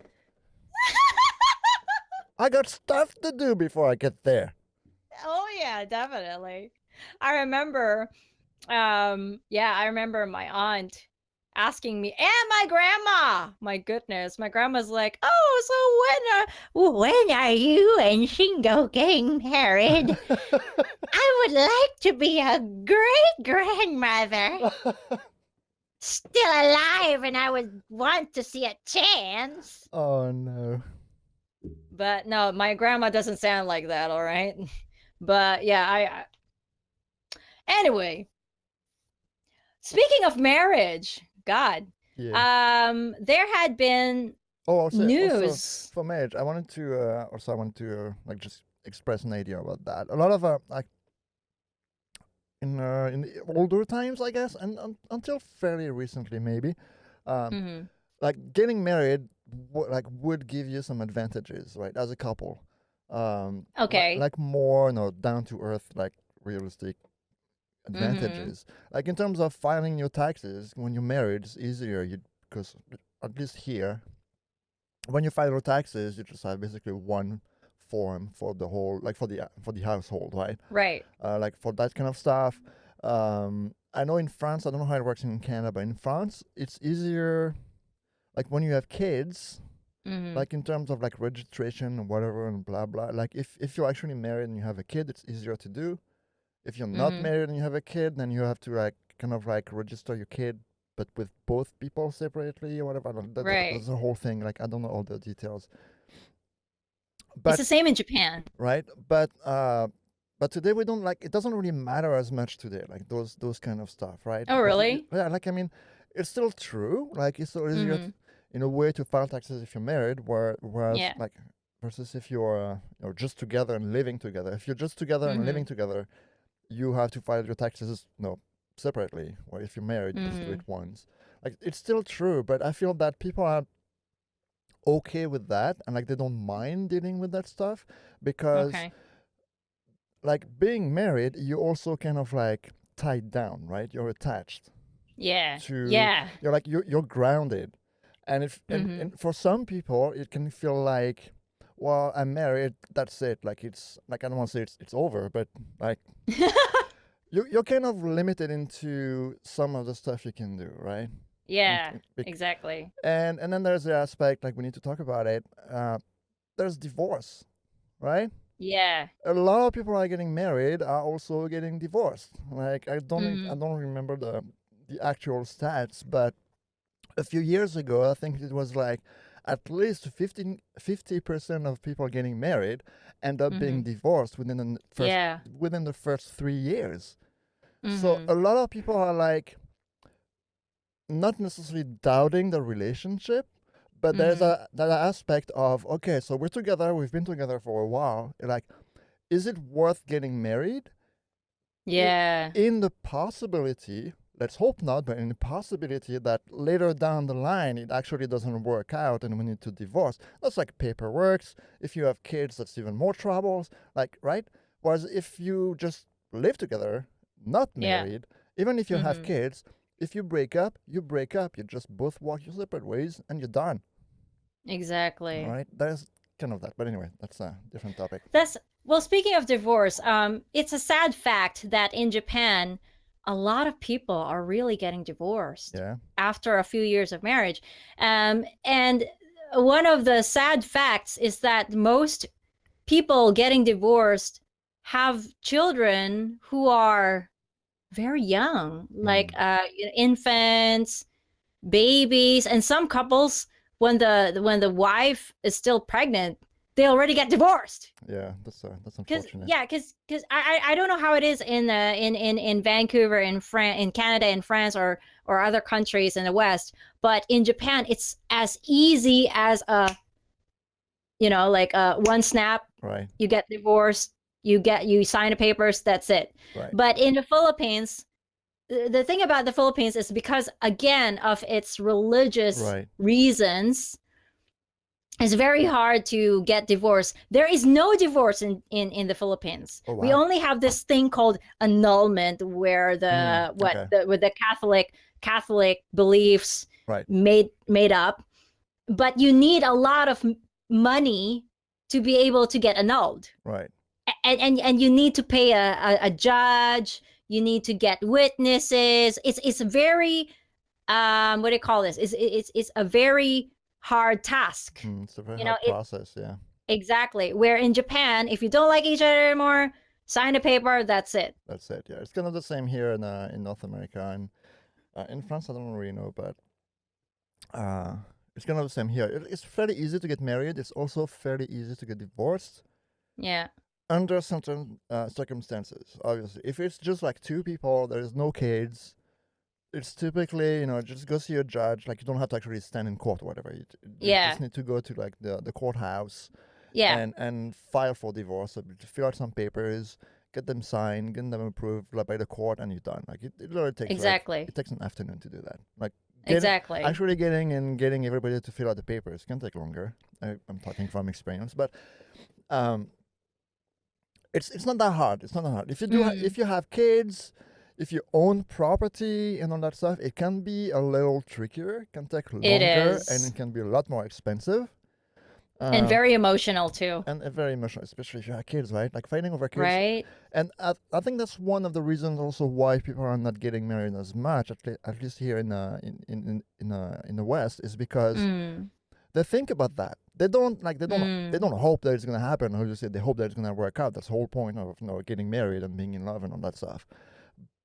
I got stuff to do before I get there. Oh yeah, definitely. I remember I remember my aunt asking me and my grandma. My goodness, my grandma's like, "Oh, so when are you and Shingo getting married? I would like to be a great grandmother, still alive, and I would want to see a chance." Oh no. But no, my grandma doesn't sound like that, all right? But yeah, anyway, speaking of marriage, God, Yeah. there had been Oh, also news. for marriage, I wanted to like just express an idea about that. A lot of like in the older times, I guess, and until fairly recently, maybe, um, Hmm. like getting married like would give you some advantages, right, as a couple, Okay. like more, down to earth, like realistic Hmm. advantages. Like in terms of filing your taxes when you're married, it's easier. You because at least here when you file your taxes, you just have basically one form for the whole, like for the household, right? Right. Like for that kind of stuff. I know in France, I don't know how it works in Canada, but in France, it's easier. Like when you have kids, Hmm. like in terms of like registration and whatever and blah blah. Like if you're actually married and you have a kid, it's easier to do. If you're not Hmm. married and you have a kid, then you have to like kind of like register your kid, but with both people separately or whatever. I don't, Right. that's the whole thing. Like I don't know all the details, It's but the same in Japan. right, but today we don't, like, it doesn't really matter as much today, like those kind of stuff, right? Oh, Like really? yeah, like I mean, it's still true. Like it's still easier Hmm. in a way to file taxes if you're married, whereas Yeah. like versus if you're just together and living together. If you're just together and living Hmm. together, you have to file your taxes separately. Or if you're married, you just do it Hmm. once. Like it's still true, but I feel that people are okay with that, and like they don't mind dealing with that stuff because Okay. like being married, you also kind of like tied down, right? You're attached Yeah. to, Yeah. you're grounded, and if Hmm. and for some people it can feel like, well, I'm married, that's it. Like it's like I don't want to say it's over, but like you're kind of limited into some of the stuff you can do, right? Yeah. Exactly. And then there's the aspect, like we need to talk about it. There's divorce, right? Yeah. A lot of people are getting married are also getting divorced. Like I Hmm. don't remember the actual stats, but a few years ago I think it was like at least 50% of people getting married end up being Hmm. divorced Yeah. within the first 3 years. So Hmm. a lot of people are like not necessarily doubting the relationship, but there's Hmm. a that aspect of, okay, so we're together, we've been together for a while. Like, is it worth getting married? I- Yeah. In the possibility, let's hope not, but in the possibility that later down the line it actually doesn't work out and we need to divorce. That's like paperwork. If you have kids, that's even more troubles. Like, right? Whereas if you just live together, not Yeah. married, even if you have Hmm. kids, if you break up, you break up. You just both walk your separate ways and you're done. All Exactly. right? There's kind of that. But anyway, that's a different topic. That's well, speaking of divorce, it's a sad fact that in Japan, a lot of people are really getting divorced Yeah. after a few years of marriage. And one of the sad facts is that most people getting divorced have children who are very young, like infants, babies, and some couples, when the wife is still pregnant, they already get divorced. Yeah, that's Cause unfortunate. yeah, cause I don't know how it is in Vancouver, in Canada, in France, or other countries in the West, but in Japan it's as easy as like one snap, Right. you get divorced, you sign the papers, that's it. Right. But in the Philippines, the thing about the Philippines is because again of its religious Right. reasons, it's very hard to get divorced. There is no divorce in the Philippines. Oh We wow. only have this thing called annulment, where Okay. with the Catholic beliefs Right. made up. But you need a lot of money to be able to get annulled, Right. and you need to pay a judge. You need to get witnesses. It's very what do you call this? It's a very hard task. It's a very You know hard it process. Yeah. exactly. Where in Japan, if you don't like each other anymore, sign a paper. That's it. That's it. Yeah. It's kind of the same here in North America, and in France I don't really know, but uh, it's kind of the same here. It's fairly easy to get married. It's also fairly easy to get divorced Yeah. under certain circumstances. Obviously, if it's just like two people, there is no kids. It's typically, just go see a judge. Like, you don't have to actually stand in court or whatever. You Yeah. just need to go to like the courthouse Yeah. and file for divorce. So fill out some papers, get them signed, get them approved like, by the court, and you're done. Like it literally takes Exactly. it takes an afternoon to do that. Like Exactly. actually getting everybody to fill out the papers can take longer. I'm talking from experience, but um, it's not that hard. It's not that hard. If you if you have kids, if you own property and all that stuff, it can be a little trickier. It can take It longer, and is. it can be a lot more expensive. And very emotional too. And very emotional, especially if you have kids, right? Like fighting over kids. Right? And I think that's one of the reasons also why people are not getting married as much, at least here in the West, is because they think about that. They don't hope that it's gonna happen. Or just say they hope that it's gonna work out. That's the whole point of getting married and being in love and all that stuff.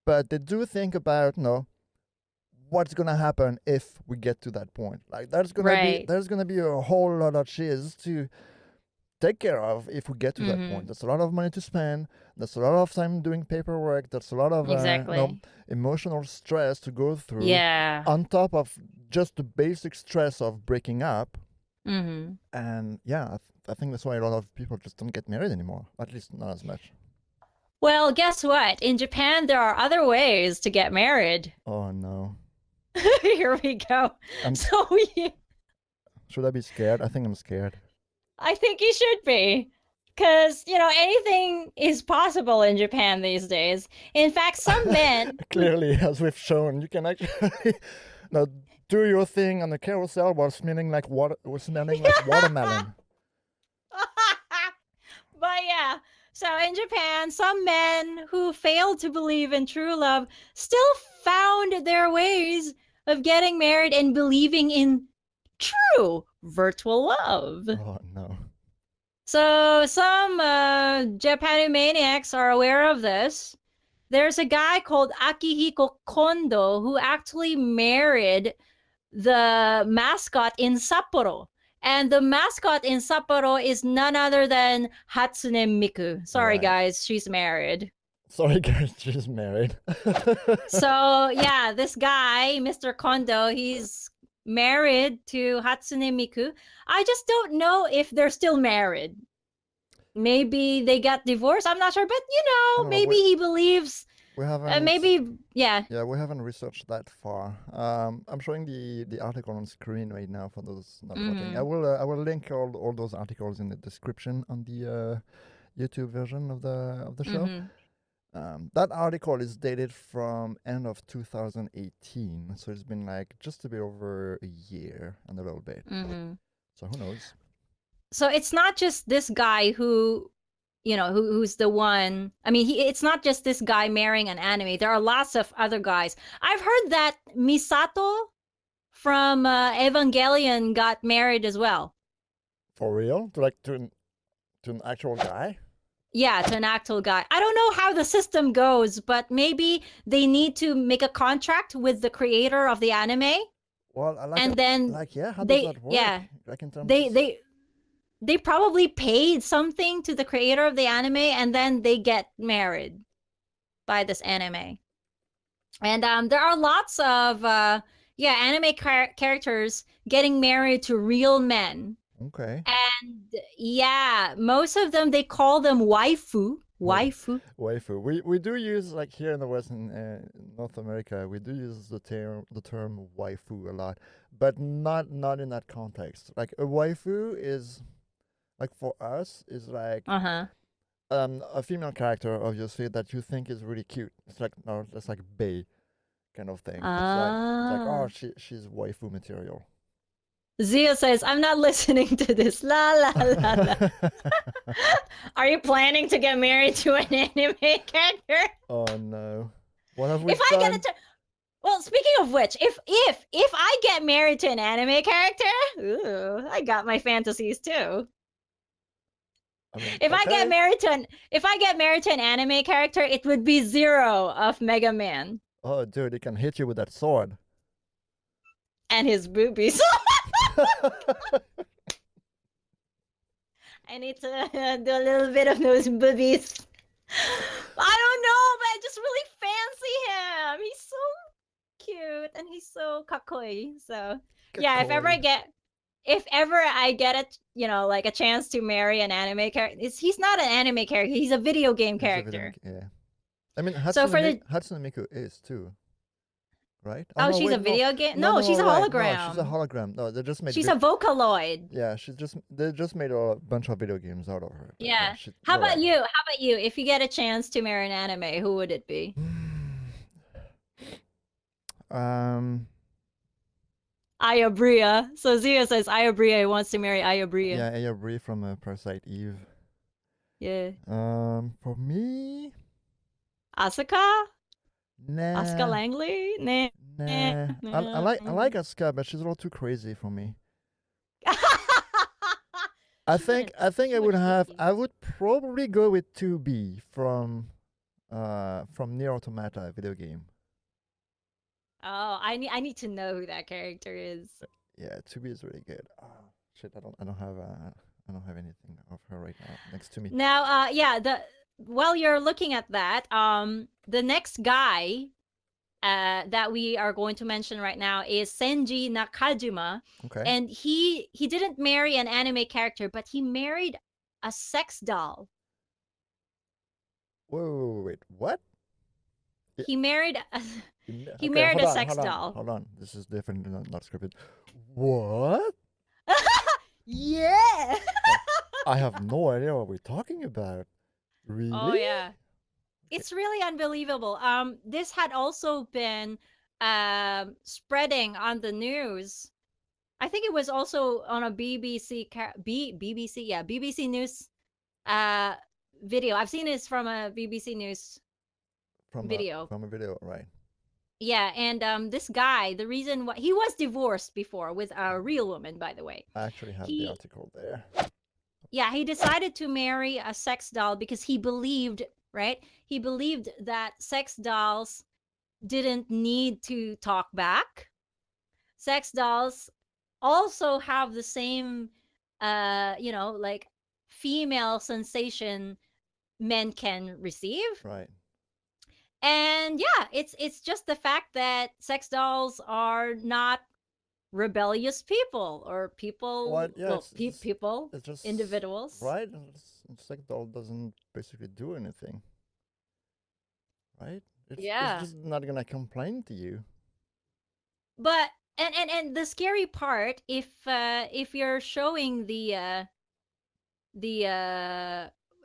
But they do think about what's gonna happen if we get to that point. Like there's gonna be a whole lot of shiz to take care of if we get to that point. That's a lot of money to spend. That's a lot of time doing paperwork. That's a lot of Exactly. emotional stress to go through. Yeah. On top of just the basic stress of breaking up. Mm-hmm. And yeah, I think that's why a lot of people just don't get married anymore. At least not as much. Well, guess what? In Japan, there are other ways to get married. Oh no. Here we go. Should I be scared? I think I'm scared. I think you should be. Because, anything is possible in Japan these days. In fact, some men. Clearly, as we've shown, you can actually now do your thing on the carousel while smelling like watermelon. But yeah. So in Japan, some men who failed to believe in true love still found their ways of getting married and believing in true virtual love. Oh no. So some Japanese maniacs are aware of this. There's a guy called Akihiko Kondo who actually married the mascot in Sapporo. And the mascot in Sapporo is none other than Hatsune Miku. Sorry, Right. guys, she's married. Sorry, guys, she's married. So, yeah, this guy, Mr. Kondo, he's married to Hatsune Miku. I just don't know if they're still married. Maybe they got divorced. I'm not sure, but maybe he believes. We haven't. Maybe, yeah. Yeah, we haven't researched that far. I'm showing the article on screen right now for those not watching. I will link all those articles in the description on the YouTube version of the show. That article is dated from end of 2018, so it's been like just a bit over a year and a little bit. So who knows? So it's not just this guy who, who's the one. I mean, it's not just this guy marrying an anime. There are lots of other guys. I've heard that Misato from Evangelion got married as well. For real? To an actual guy? Yeah, to an actual guy. I don't know how the system goes, but maybe they need to make a contract with the creator of the anime, Well, and then yeah, how does they, that work? yeah, Like in terms they probably paid something to the creator of the anime, and then they get married by this anime. And there are lots of anime characters getting married to real men. Okay. And yeah, most of them, they call them waifu. Waifu. Waifu. We do use, like, here in the Western North America, we do use the term waifu a lot, but not in that context. Like a waifu is, like, for us, is like Uh-huh. a female character, obviously, that you think is really cute. It's like, no, that's like bae kind of thing. It's like oh, she's waifu material. Zia says, I'm not listening to this. La la la la. Are you planning to get married to an anime character? Oh no. What have we If done? I get well, speaking of which, if I get married to an anime character, ooh, I got my fantasies too. I mean, if I get married to an anime character, it would be Zero of Mega Man. Oh, dude, he can hit you with that sword. And his boobies. I need to do a little bit of those boobies. I don't know, but I just really fancy him. He's so cute and he's so kakoi. So yeah, if ever I get a chance to marry an anime character, he's not an anime character. He's a video game character. Yeah. I mean, Hatsune, so for Hatsune Miku is too, right? Oh, no, she's a video game. No, she's a hologram. No, she's a hologram. No, they just made. She's a Vocaloid. Yeah, they just made a bunch of video games out of her. Yeah. How about you? If you get a chance to marry an anime, who would it be? Aya Bria. So Zia says Aya Bria wants to marry Aya Bria. Yeah, Aya Bria from Parasite Eve. Yeah. For me, Asuka? Nah. Asuka Langley? Nah. I like Asuka, but she's a little too crazy for me. I think I would probably go with 2B from Nier Automata video game. Oh, I need to know who that character is. Yeah, 2B is really good. Oh, shit, I don't have anything of her right now next to me. Now, while you're looking at that, the next guy that we are going to mention right now is Senji Nakajima. Okay. And he didn't marry an anime character, but he married a sex doll. Wait, what? He married a sex doll. Hold on. This is different, not scripted. What? Yeah. I have no idea what we're talking about. Really? Oh yeah. It's really unbelievable. This had also been spreading on the news. I think it was also on a BBC News video. I've seen this from a BBC News video. From a video, right? Yeah, and this guy, the reason why he was divorced before with a real woman, by the way. I actually have the article there. Yeah, he decided to marry a sex doll because he believed, right? He believed that sex dolls didn't need to talk back. Sex dolls also have the same, like female sensation men can receive. Right. And yeah, it's just the fact that sex dolls are not rebellious people or people. What? Yeah, people. It's just individuals. Right. Sex doll doesn't basically do anything. Right. It's just not gonna complain to you. But and the scary part, if you're showing the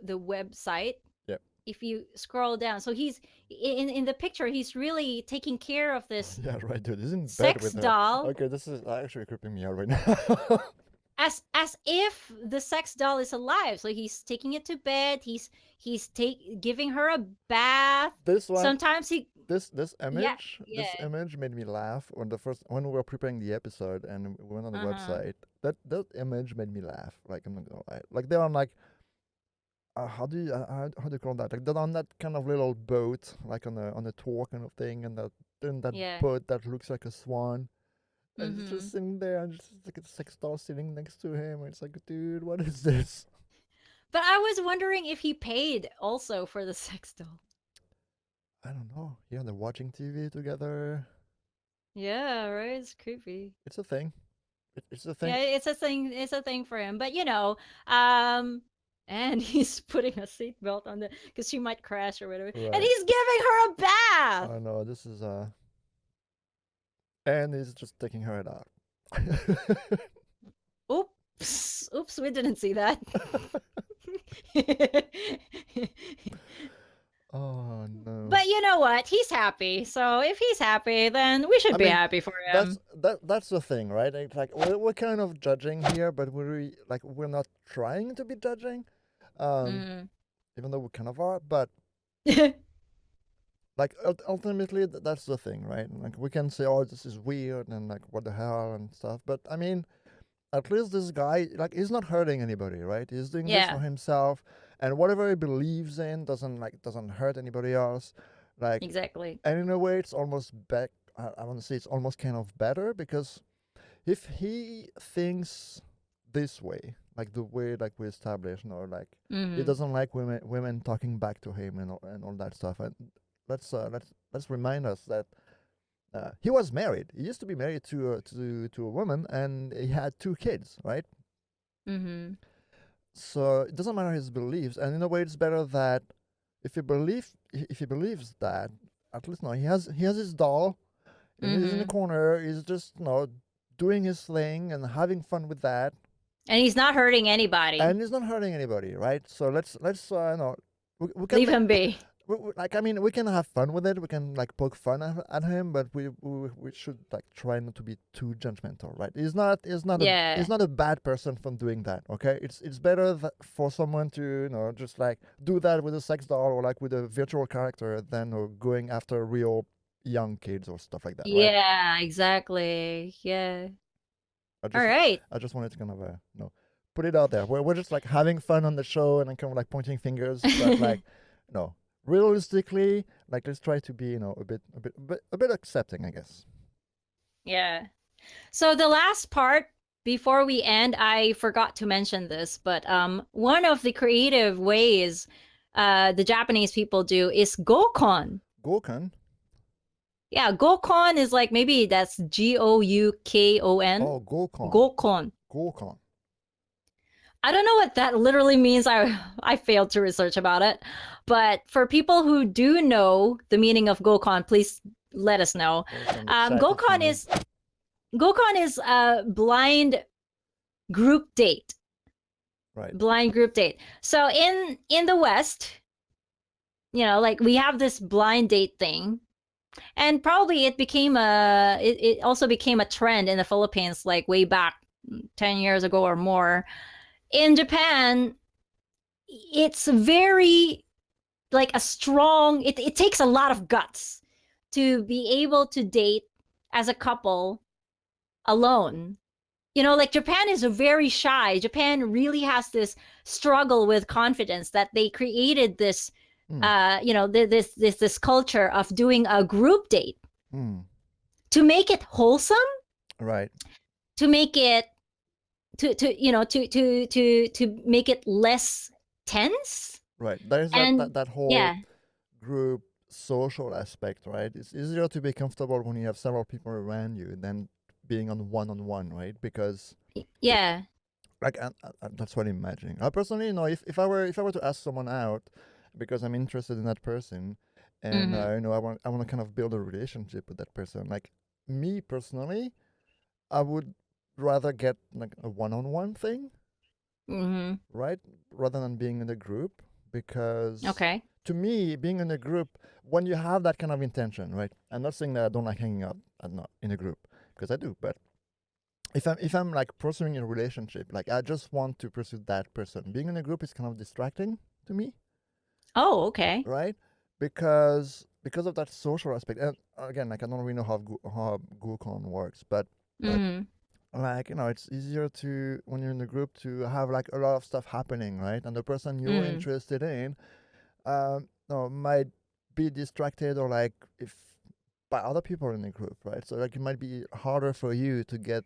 website, yep. If you scroll down, so he's in the picture, he's really taking care of this. Yeah, right, dude. Isn't sex bed with doll. Okay, this is actually creeping me out right now. as if the sex doll is alive. So he's taking it to bed. Giving her a bath. This one, Sometimes he this yeah image, this yeah image made me laugh when we were preparing the episode and we went on the uh-huh website. That image made me laugh. Like I'm not gonna lie. Like they're on like how do you call that? Like they're on that kind of little boat, like on a tour kind of thing, and that yeah boat that looks like a swan. And it's mm-hmm. just sitting there, and just like a sex doll sitting next to him. And it's like, dude, what is this? But I was wondering if he paid also for the sex doll. I don't know. Yeah, they're watching TV together. Yeah, right. It's creepy. It's a thing. It's a Yeah, thing. it's a thing. It's a thing for him. But um, and he's putting a seatbelt on the because she might crash or whatever. And Right. he's giving her a bath. Oh no, this is and he's just taking her out. Oops, oops, we didn't see that. Oh no. But you know what? He's happy. So if he's happy, then we should I be mean, happy for him. that's the thing, right? It's like we're kind of judging here, but we're not trying to be judging, um, Mm. even though we kind of are. But like ultimately, that's the thing, right? Like we can say, oh, this is weird and like what the hell and stuff. But I mean, at least this guy, like, he's not hurting anybody, right? He's doing this for Yeah, himself, and whatever he believes in doesn't hurt anybody else. Like, exactly. and in a way, it's almost back. I want to say it's almost kind of better because if he thinks this way, like the way like we established, like he Mm-hmm. doesn't like women talking back to him and all that stuff. And let's remind us that he was married. He used to be married to a woman, and he had 2 kids, right? Mm-hmm. So it doesn't matter his beliefs, and in a way, it's better that if he believes that, at least no, he has his doll, and he's in the Mm-hmm. corner. He's just doing his thing and having fun with that, And he's not hurting anybody. and he's not hurting anybody, right? So let's no, we can Leave him be. like I mean we can have fun with it. We can like poke fun at him, but we should like try not to be too judgmental, right? Yeah. He's not a bad person from doing that. Okay, it's better for someone to just like do that with a sex doll or like with a virtual character than going after real young kids or stuff like that, right? Yeah, exactly. Yeah. I All just right. I just wanted to kind of put it out there. We're just like having fun on the show and then kind of like pointing fingers, but like no, realistically, like let's try to be a bit accepting, I guess. Yeah. So the last part before we end, I forgot to mention this, but one of the creative ways the Japanese people do is gokon. Gokon. Yeah, gokon is like maybe that's Goukon. Oh, Gokon. Gokon. Gokon. I don't know what that literally means. I failed to research about it. But for people who do know the meaning of gokon, please let us know. Gokon is a blind group date. Right. Blind group date. So in the West, like we have this blind date thing. And probably it also became a trend in the Philippines like way back 10 years ago or more. In Japan, it's very like a strong it takes a lot of guts to be able to date as a couple alone. Like Japan is very shy. Japan really has this struggle with confidence that they created this this culture of doing a group date to make it wholesome, Right. to make it to make it less tense. Right. There's And that whole yeah, group social aspect, right? It's easier to be comfortable when you have several people around you than being on one, right? Because yeah. like that's what I'm imagining. I personally, if I were to ask someone out because I'm interested in that person, and Mm-hmm. I want to kind of build a relationship with that person. Like me personally, I would rather get like a one-on-one thing, Mm-hmm. right, rather than being in a group, because Okay. to me, being in a group, when you have that kind of intention, right? I'm not saying that I don't like hanging out not in a group because I do, but if I'm like pursuing a relationship, like I just want to pursue that person. Being in a group is kind of distracting to me, Oh, okay. right? Because of that social aspect. And again, like I don't really know how Gukon works, but Mm. like it's easier to when you're in a group to have like a lot of stuff happening, right? And the person you're Mm. interested in, no, might be distracted or like if by other people in the group, right? So like it might be harder for you to get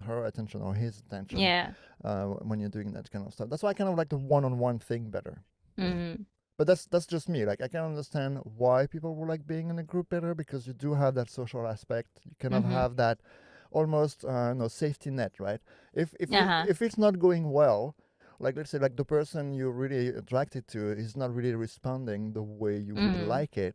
her attention or his attention Yeah. when you're doing that kind of stuff. That's why I kind of like the one-on-one thing better. Mm. But that's just me. Like I can understand why people will like being in a group better because you do have that social aspect. You kind of Mm-hmm. have that almost no safety net, right? Uh-huh. If it's not going well, like let's say like the person you're really attracted to is not really responding the way you would Mm. like it.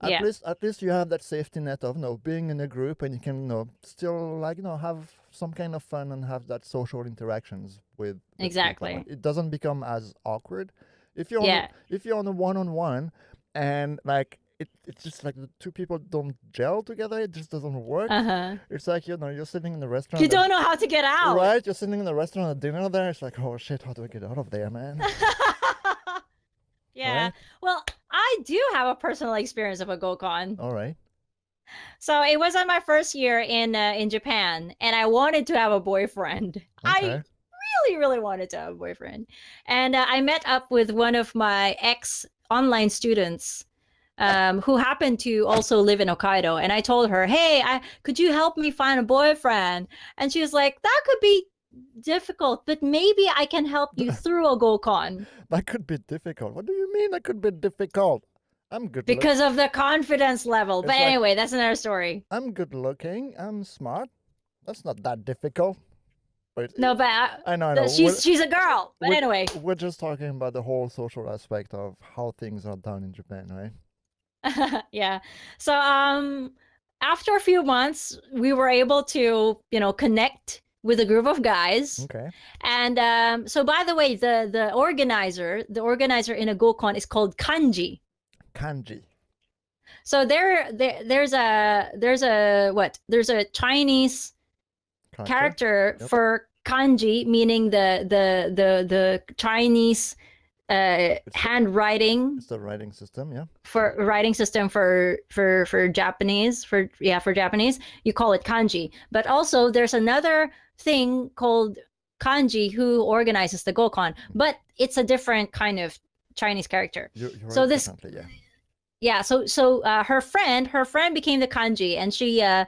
Yeah. At least you have that safety net of being in a group and you can still like have some kind of fun and have that social interactions with people. Like Exactly. it doesn't become as awkward if you're on Yeah. if you're on a one-on-one and like it's just like the two people don't gel together. It just doesn't work. Uh-huh. It's like you're sitting in the You restaurant don't know how to get out. right. You're sitting in the restaurant at dinner there. It's like, oh shit, how do I get out of there, man? Yeah. Right. Well, I do have a personal experience of a Gokon. All right. So it was on my first year in Japan, and I wanted to have a boyfriend. I Okay. really wanted to have a boyfriend, and I met up with one of my ex online students. Who happened to also live in Hokkaido, and I told her, "Hey, could you help me find a boyfriend?" And she was like, "That could be difficult, but maybe I can help you through a Gokon." That could be difficult. What do you mean that could be difficult? I'm good look. Because of the confidence level. But It's like anyway, that's another story. I'm good looking. I'm smart. That's not that difficult. But No, but I know. she's a girl. But anyway, We're just talking about the whole social aspect of how things are done in Japan, right? yeah. So after a few months, we were able to connect with a group of guys. Okay. And so by the way, the organizer in a Gokon is called kanji. Kanji. So there's a Chinese character Yep. for kanji, meaning the Chinese handwriting. It's the writing system, yeah. For writing system for Japanese, for Japanese, you call it kanji. But also there's another thing called kanji who organizes the Gokon, but it's a different kind of Chinese character. You're so right, this definitely, yeah. Yeah, so her friend became the kanji, and she I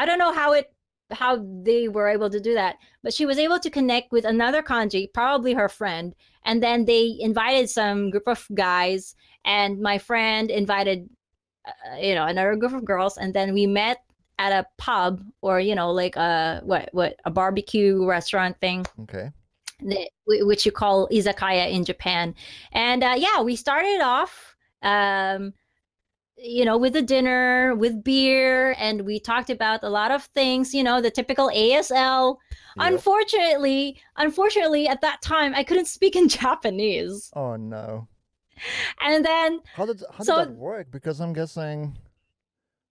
don't know how they were able to do that, but she was able to connect with another kanji, probably her friend, and then they invited some group of guys, and my friend invited another group of girls, and then we met at a pub, or like a barbecue restaurant thing. Okay. Which you call izakaya in Japan. And yeah, we started off with a dinner, with beer, and we talked about a lot of things, the typical ASL. Yep. Unfortunately, at that time, I couldn't speak in Japanese. Oh no. And then how did that work? Because I'm guessing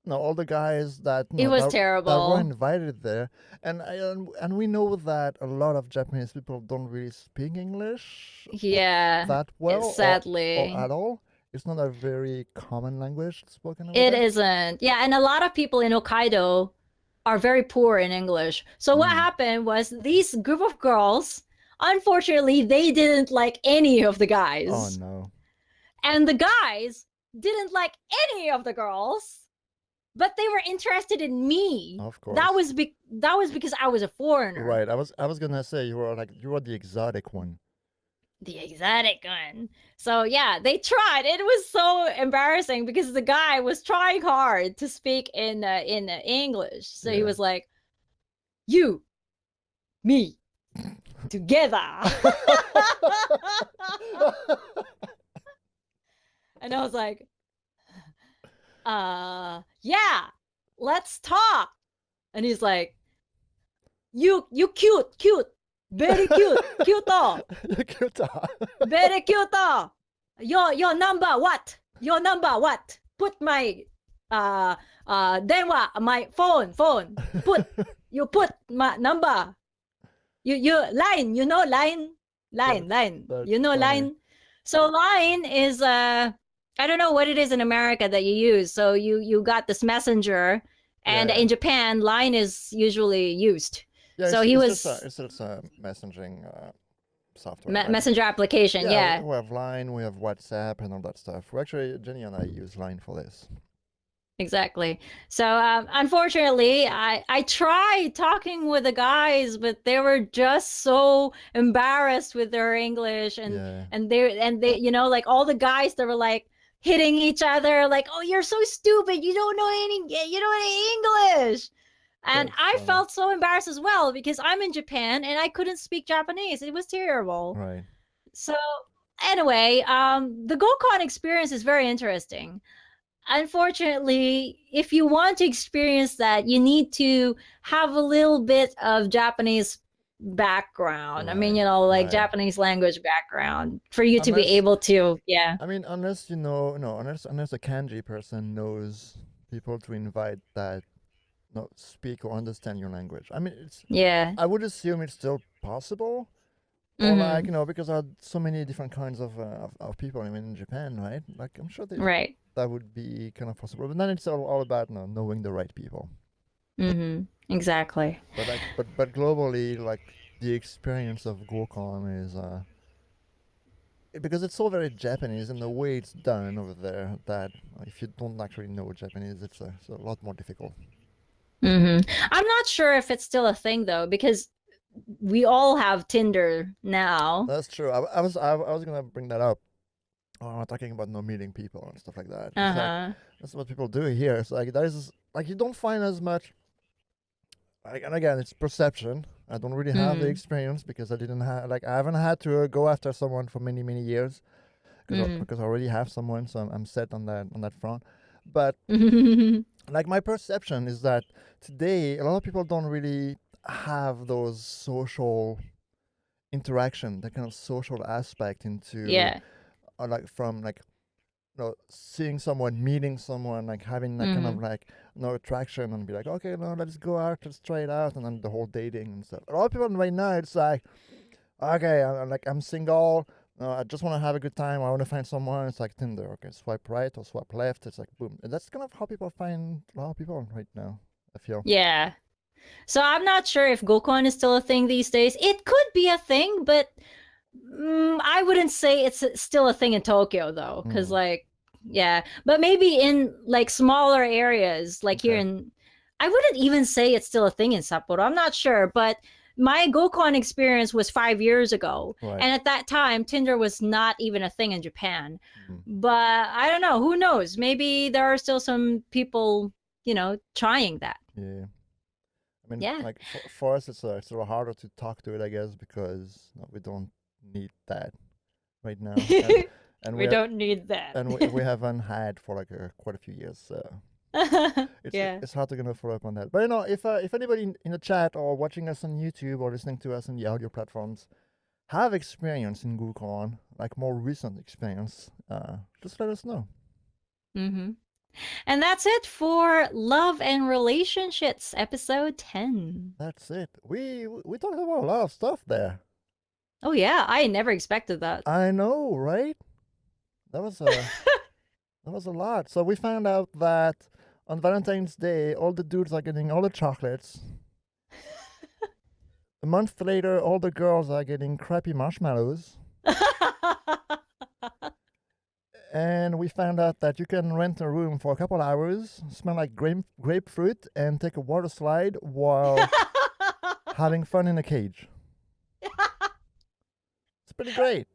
all the guys that it was terrible that were invited there, and we know that a lot of Japanese people don't really speak English. Yeah. That well, sadly, or at all. It's not a very common language spoken over It there. isn't. Yeah, and a lot of people in Hokkaido are very poor in English. So what happened was these group of girls, unfortunately, they didn't like any of the guys. Oh no. And the guys didn't like any of the girls, but they were interested in me. Of course. That was because I was a foreigner. Right. I was gonna say you were the exotic one. The exotic one. So yeah, they tried. It was so embarrassing because the guy was trying hard to speak in English. So he was like, "You, me, together." And I was like, yeah, let's talk. And he's like, you cute. Very cute. Cute. Cute. Very cute. Your number what? Your number what? Put my denwa, my phone. Put You put my number. You line. You know line. Line. That's Line. You that's know funny. line. So line is I don't know what it is in America that you use. So you got this messenger, and Yeah, in Japan, line is usually used. yeah. So It's he it's just was a messaging software. Like messenger application. yeah, Yeah, we have Line, we have WhatsApp, and all that stuff. We actually Jenny and I use Line for this. exactly. So unfortunately, I tried talking with the guys, but they were just so embarrassed with their English, and Yeah, and they like all the guys that were like hitting each other, like, oh, you're so stupid, you don't know any English. And that's I funny. felt so embarrassed as well because I'm in Japan and I couldn't speak Japanese. It was terrible. Right. So anyway, the GoCon experience is very interesting. Unfortunately, if you want to experience that, you need to have a little bit of Japanese background. I mean, Right. like Right. Japanese language background for you to be Unless able to, yeah. I mean, unless you know, no, unless a kanji person knows people to invite that no speak or understand your language. I mean, it's Yeah. I would assume it's still possible, or like Mhm. because there are so many different kinds of people. I mean, in Japan, right? Like I'm sure Right. that would be kind of possible. But then it's all about knowing the right people. Mhm. Exactly. But globally, like the experience of Gokon is because it's so very Japanese and the way it's done over there that if you don't actually know Japanese, it's a lot more difficult. Mhm. I'm not sure if it's still a thing though because we all have Tinder now. That's true. I was gonna bring that up. Oh, I'm talking about no meeting people and stuff like that. It's like Uh-huh. that's what people do here. It's like there's like you don't find as much. Like, and again, it's perception. I don't really have the Mhm. experience because I haven't had to go after someone for many years Mhm. because I already have someone, so I'm set on that front. But like my perception is that today a lot of people don't really have those social interaction, that kind of social aspect into Yeah. like from like seeing someone, meeting someone, like having that kind of Mhm. like no attraction and be like, okay, no, let's go out, let's try it out, and then the whole dating and stuff. A lot of people right now, it's like, okay, I'm single. I just want to have a good time. I want to find someone. It's like Tinder. Okay, swipe right or swipe left. It's like boom. And that's kind of how people find a lot of people right now, I feel. Yeah. So I'm not sure if Gokon is still a thing these days. It could be a thing, but I wouldn't say it's still a thing in Tokyo though, because Mm, like, yeah, but maybe in like smaller areas, like here okay. in, I wouldn't even say it's still a thing in Sapporo. I'm not sure, but my Gokon experience was 5 years ago, Right. and at that time, Tinder was not even a thing in Japan. Mm, But I don't know. Who knows? Maybe there are still some people, trying that. yeah. I mean, Yeah. like for us, it's a little harder to talk to it, I guess, because we don't need that right now, and We don't need that. we haven't had for like quite a few years. So Yeah. it's hard to gonna follow up on that. But if anybody in the chat or watching us on YouTube or listening to us on the audio platforms have experience in Gukon, like more recent experience, just let us know. Mm-hmm. And that's it for Love and Relationships, episode 10. That's it. We talked about a lot of stuff there. Oh, yeah, I never expected that. I know, right? That was that was a lot. So we found out that on Valentine's Day, all the dudes are getting all the chocolates. A month later, all the girls are getting crappy marshmallows. And we found out that you can rent a room for a couple hours, smell like grapefruit, and take a water slide while having fun in a cage. It's pretty great.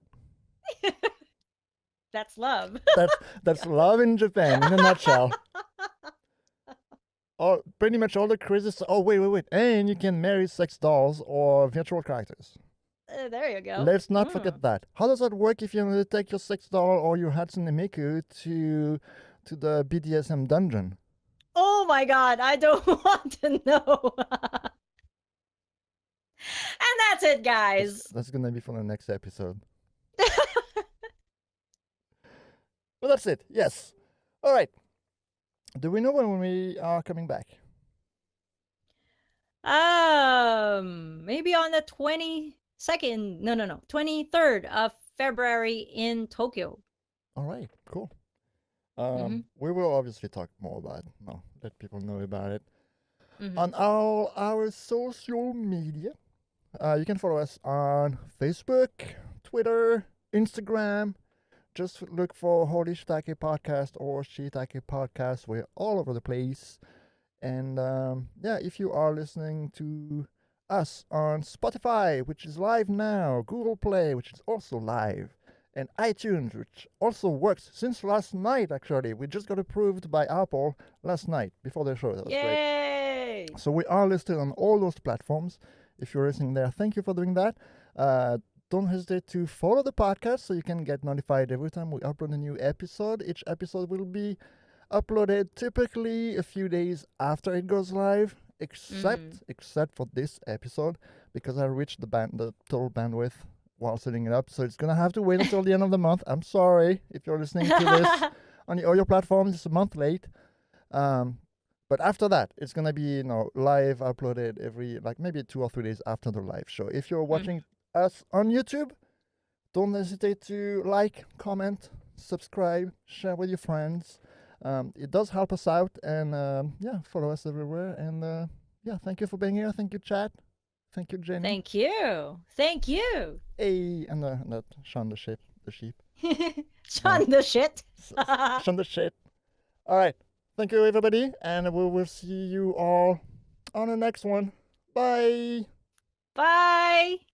That's love. That's love in Japan in a nutshell. Pretty much all the crazes. Oh wait! And you can marry sex dolls or virtual characters. There you go. Let's not forget that. How does that work if you take your sex doll or your Hatsune Miku to the BDSM dungeon? Oh my god, I don't want to know. And that's it, guys. That's gonna be for the next episode. Well, that's it. Yes. All right. Do we know when we are coming back? Maybe on the 22nd. No. 23rd of February in Tokyo. All right, cool. Mm-hmm. We will obviously talk more about it. No, let people know about it Mm-hmm. on all our social media. You can follow us on Facebook, Twitter, Instagram. Just look for Holy Shiitake Podcast or Shiitake Podcast. We're all over the place. And yeah, if you are listening to us on Spotify, which is live now, Google Play, which is also live, and iTunes, which also works since last night, actually. We just got approved by Apple last night before the show. That was great. Yay! So we are listed on all those platforms. If you're listening there, thank you for doing that. Don't hesitate to follow the podcast so you can get notified every time we upload a new episode. Each episode will be uploaded typically a few days after it goes live, except for this episode because I reached the total bandwidth while setting it up. So it's gonna have to wait until the end of the month. I'm sorry if you're listening to this on the audio platforms. It's a month late. But after that, it's gonna be live uploaded every maybe 2 or 3 days after the live show. If you're watching us on YouTube, don't hesitate to like, comment, subscribe, share with your friends. It does help us out, and yeah, follow us everywhere. And yeah, thank you for being here. Thank you, chat. Thank you, Jenny. Thank you. Thank you. Hey, and that Sean the sheep. Sean the shit. Sean the shit. All right. Thank you, everybody, and we will see you all on the next one. Bye. Bye.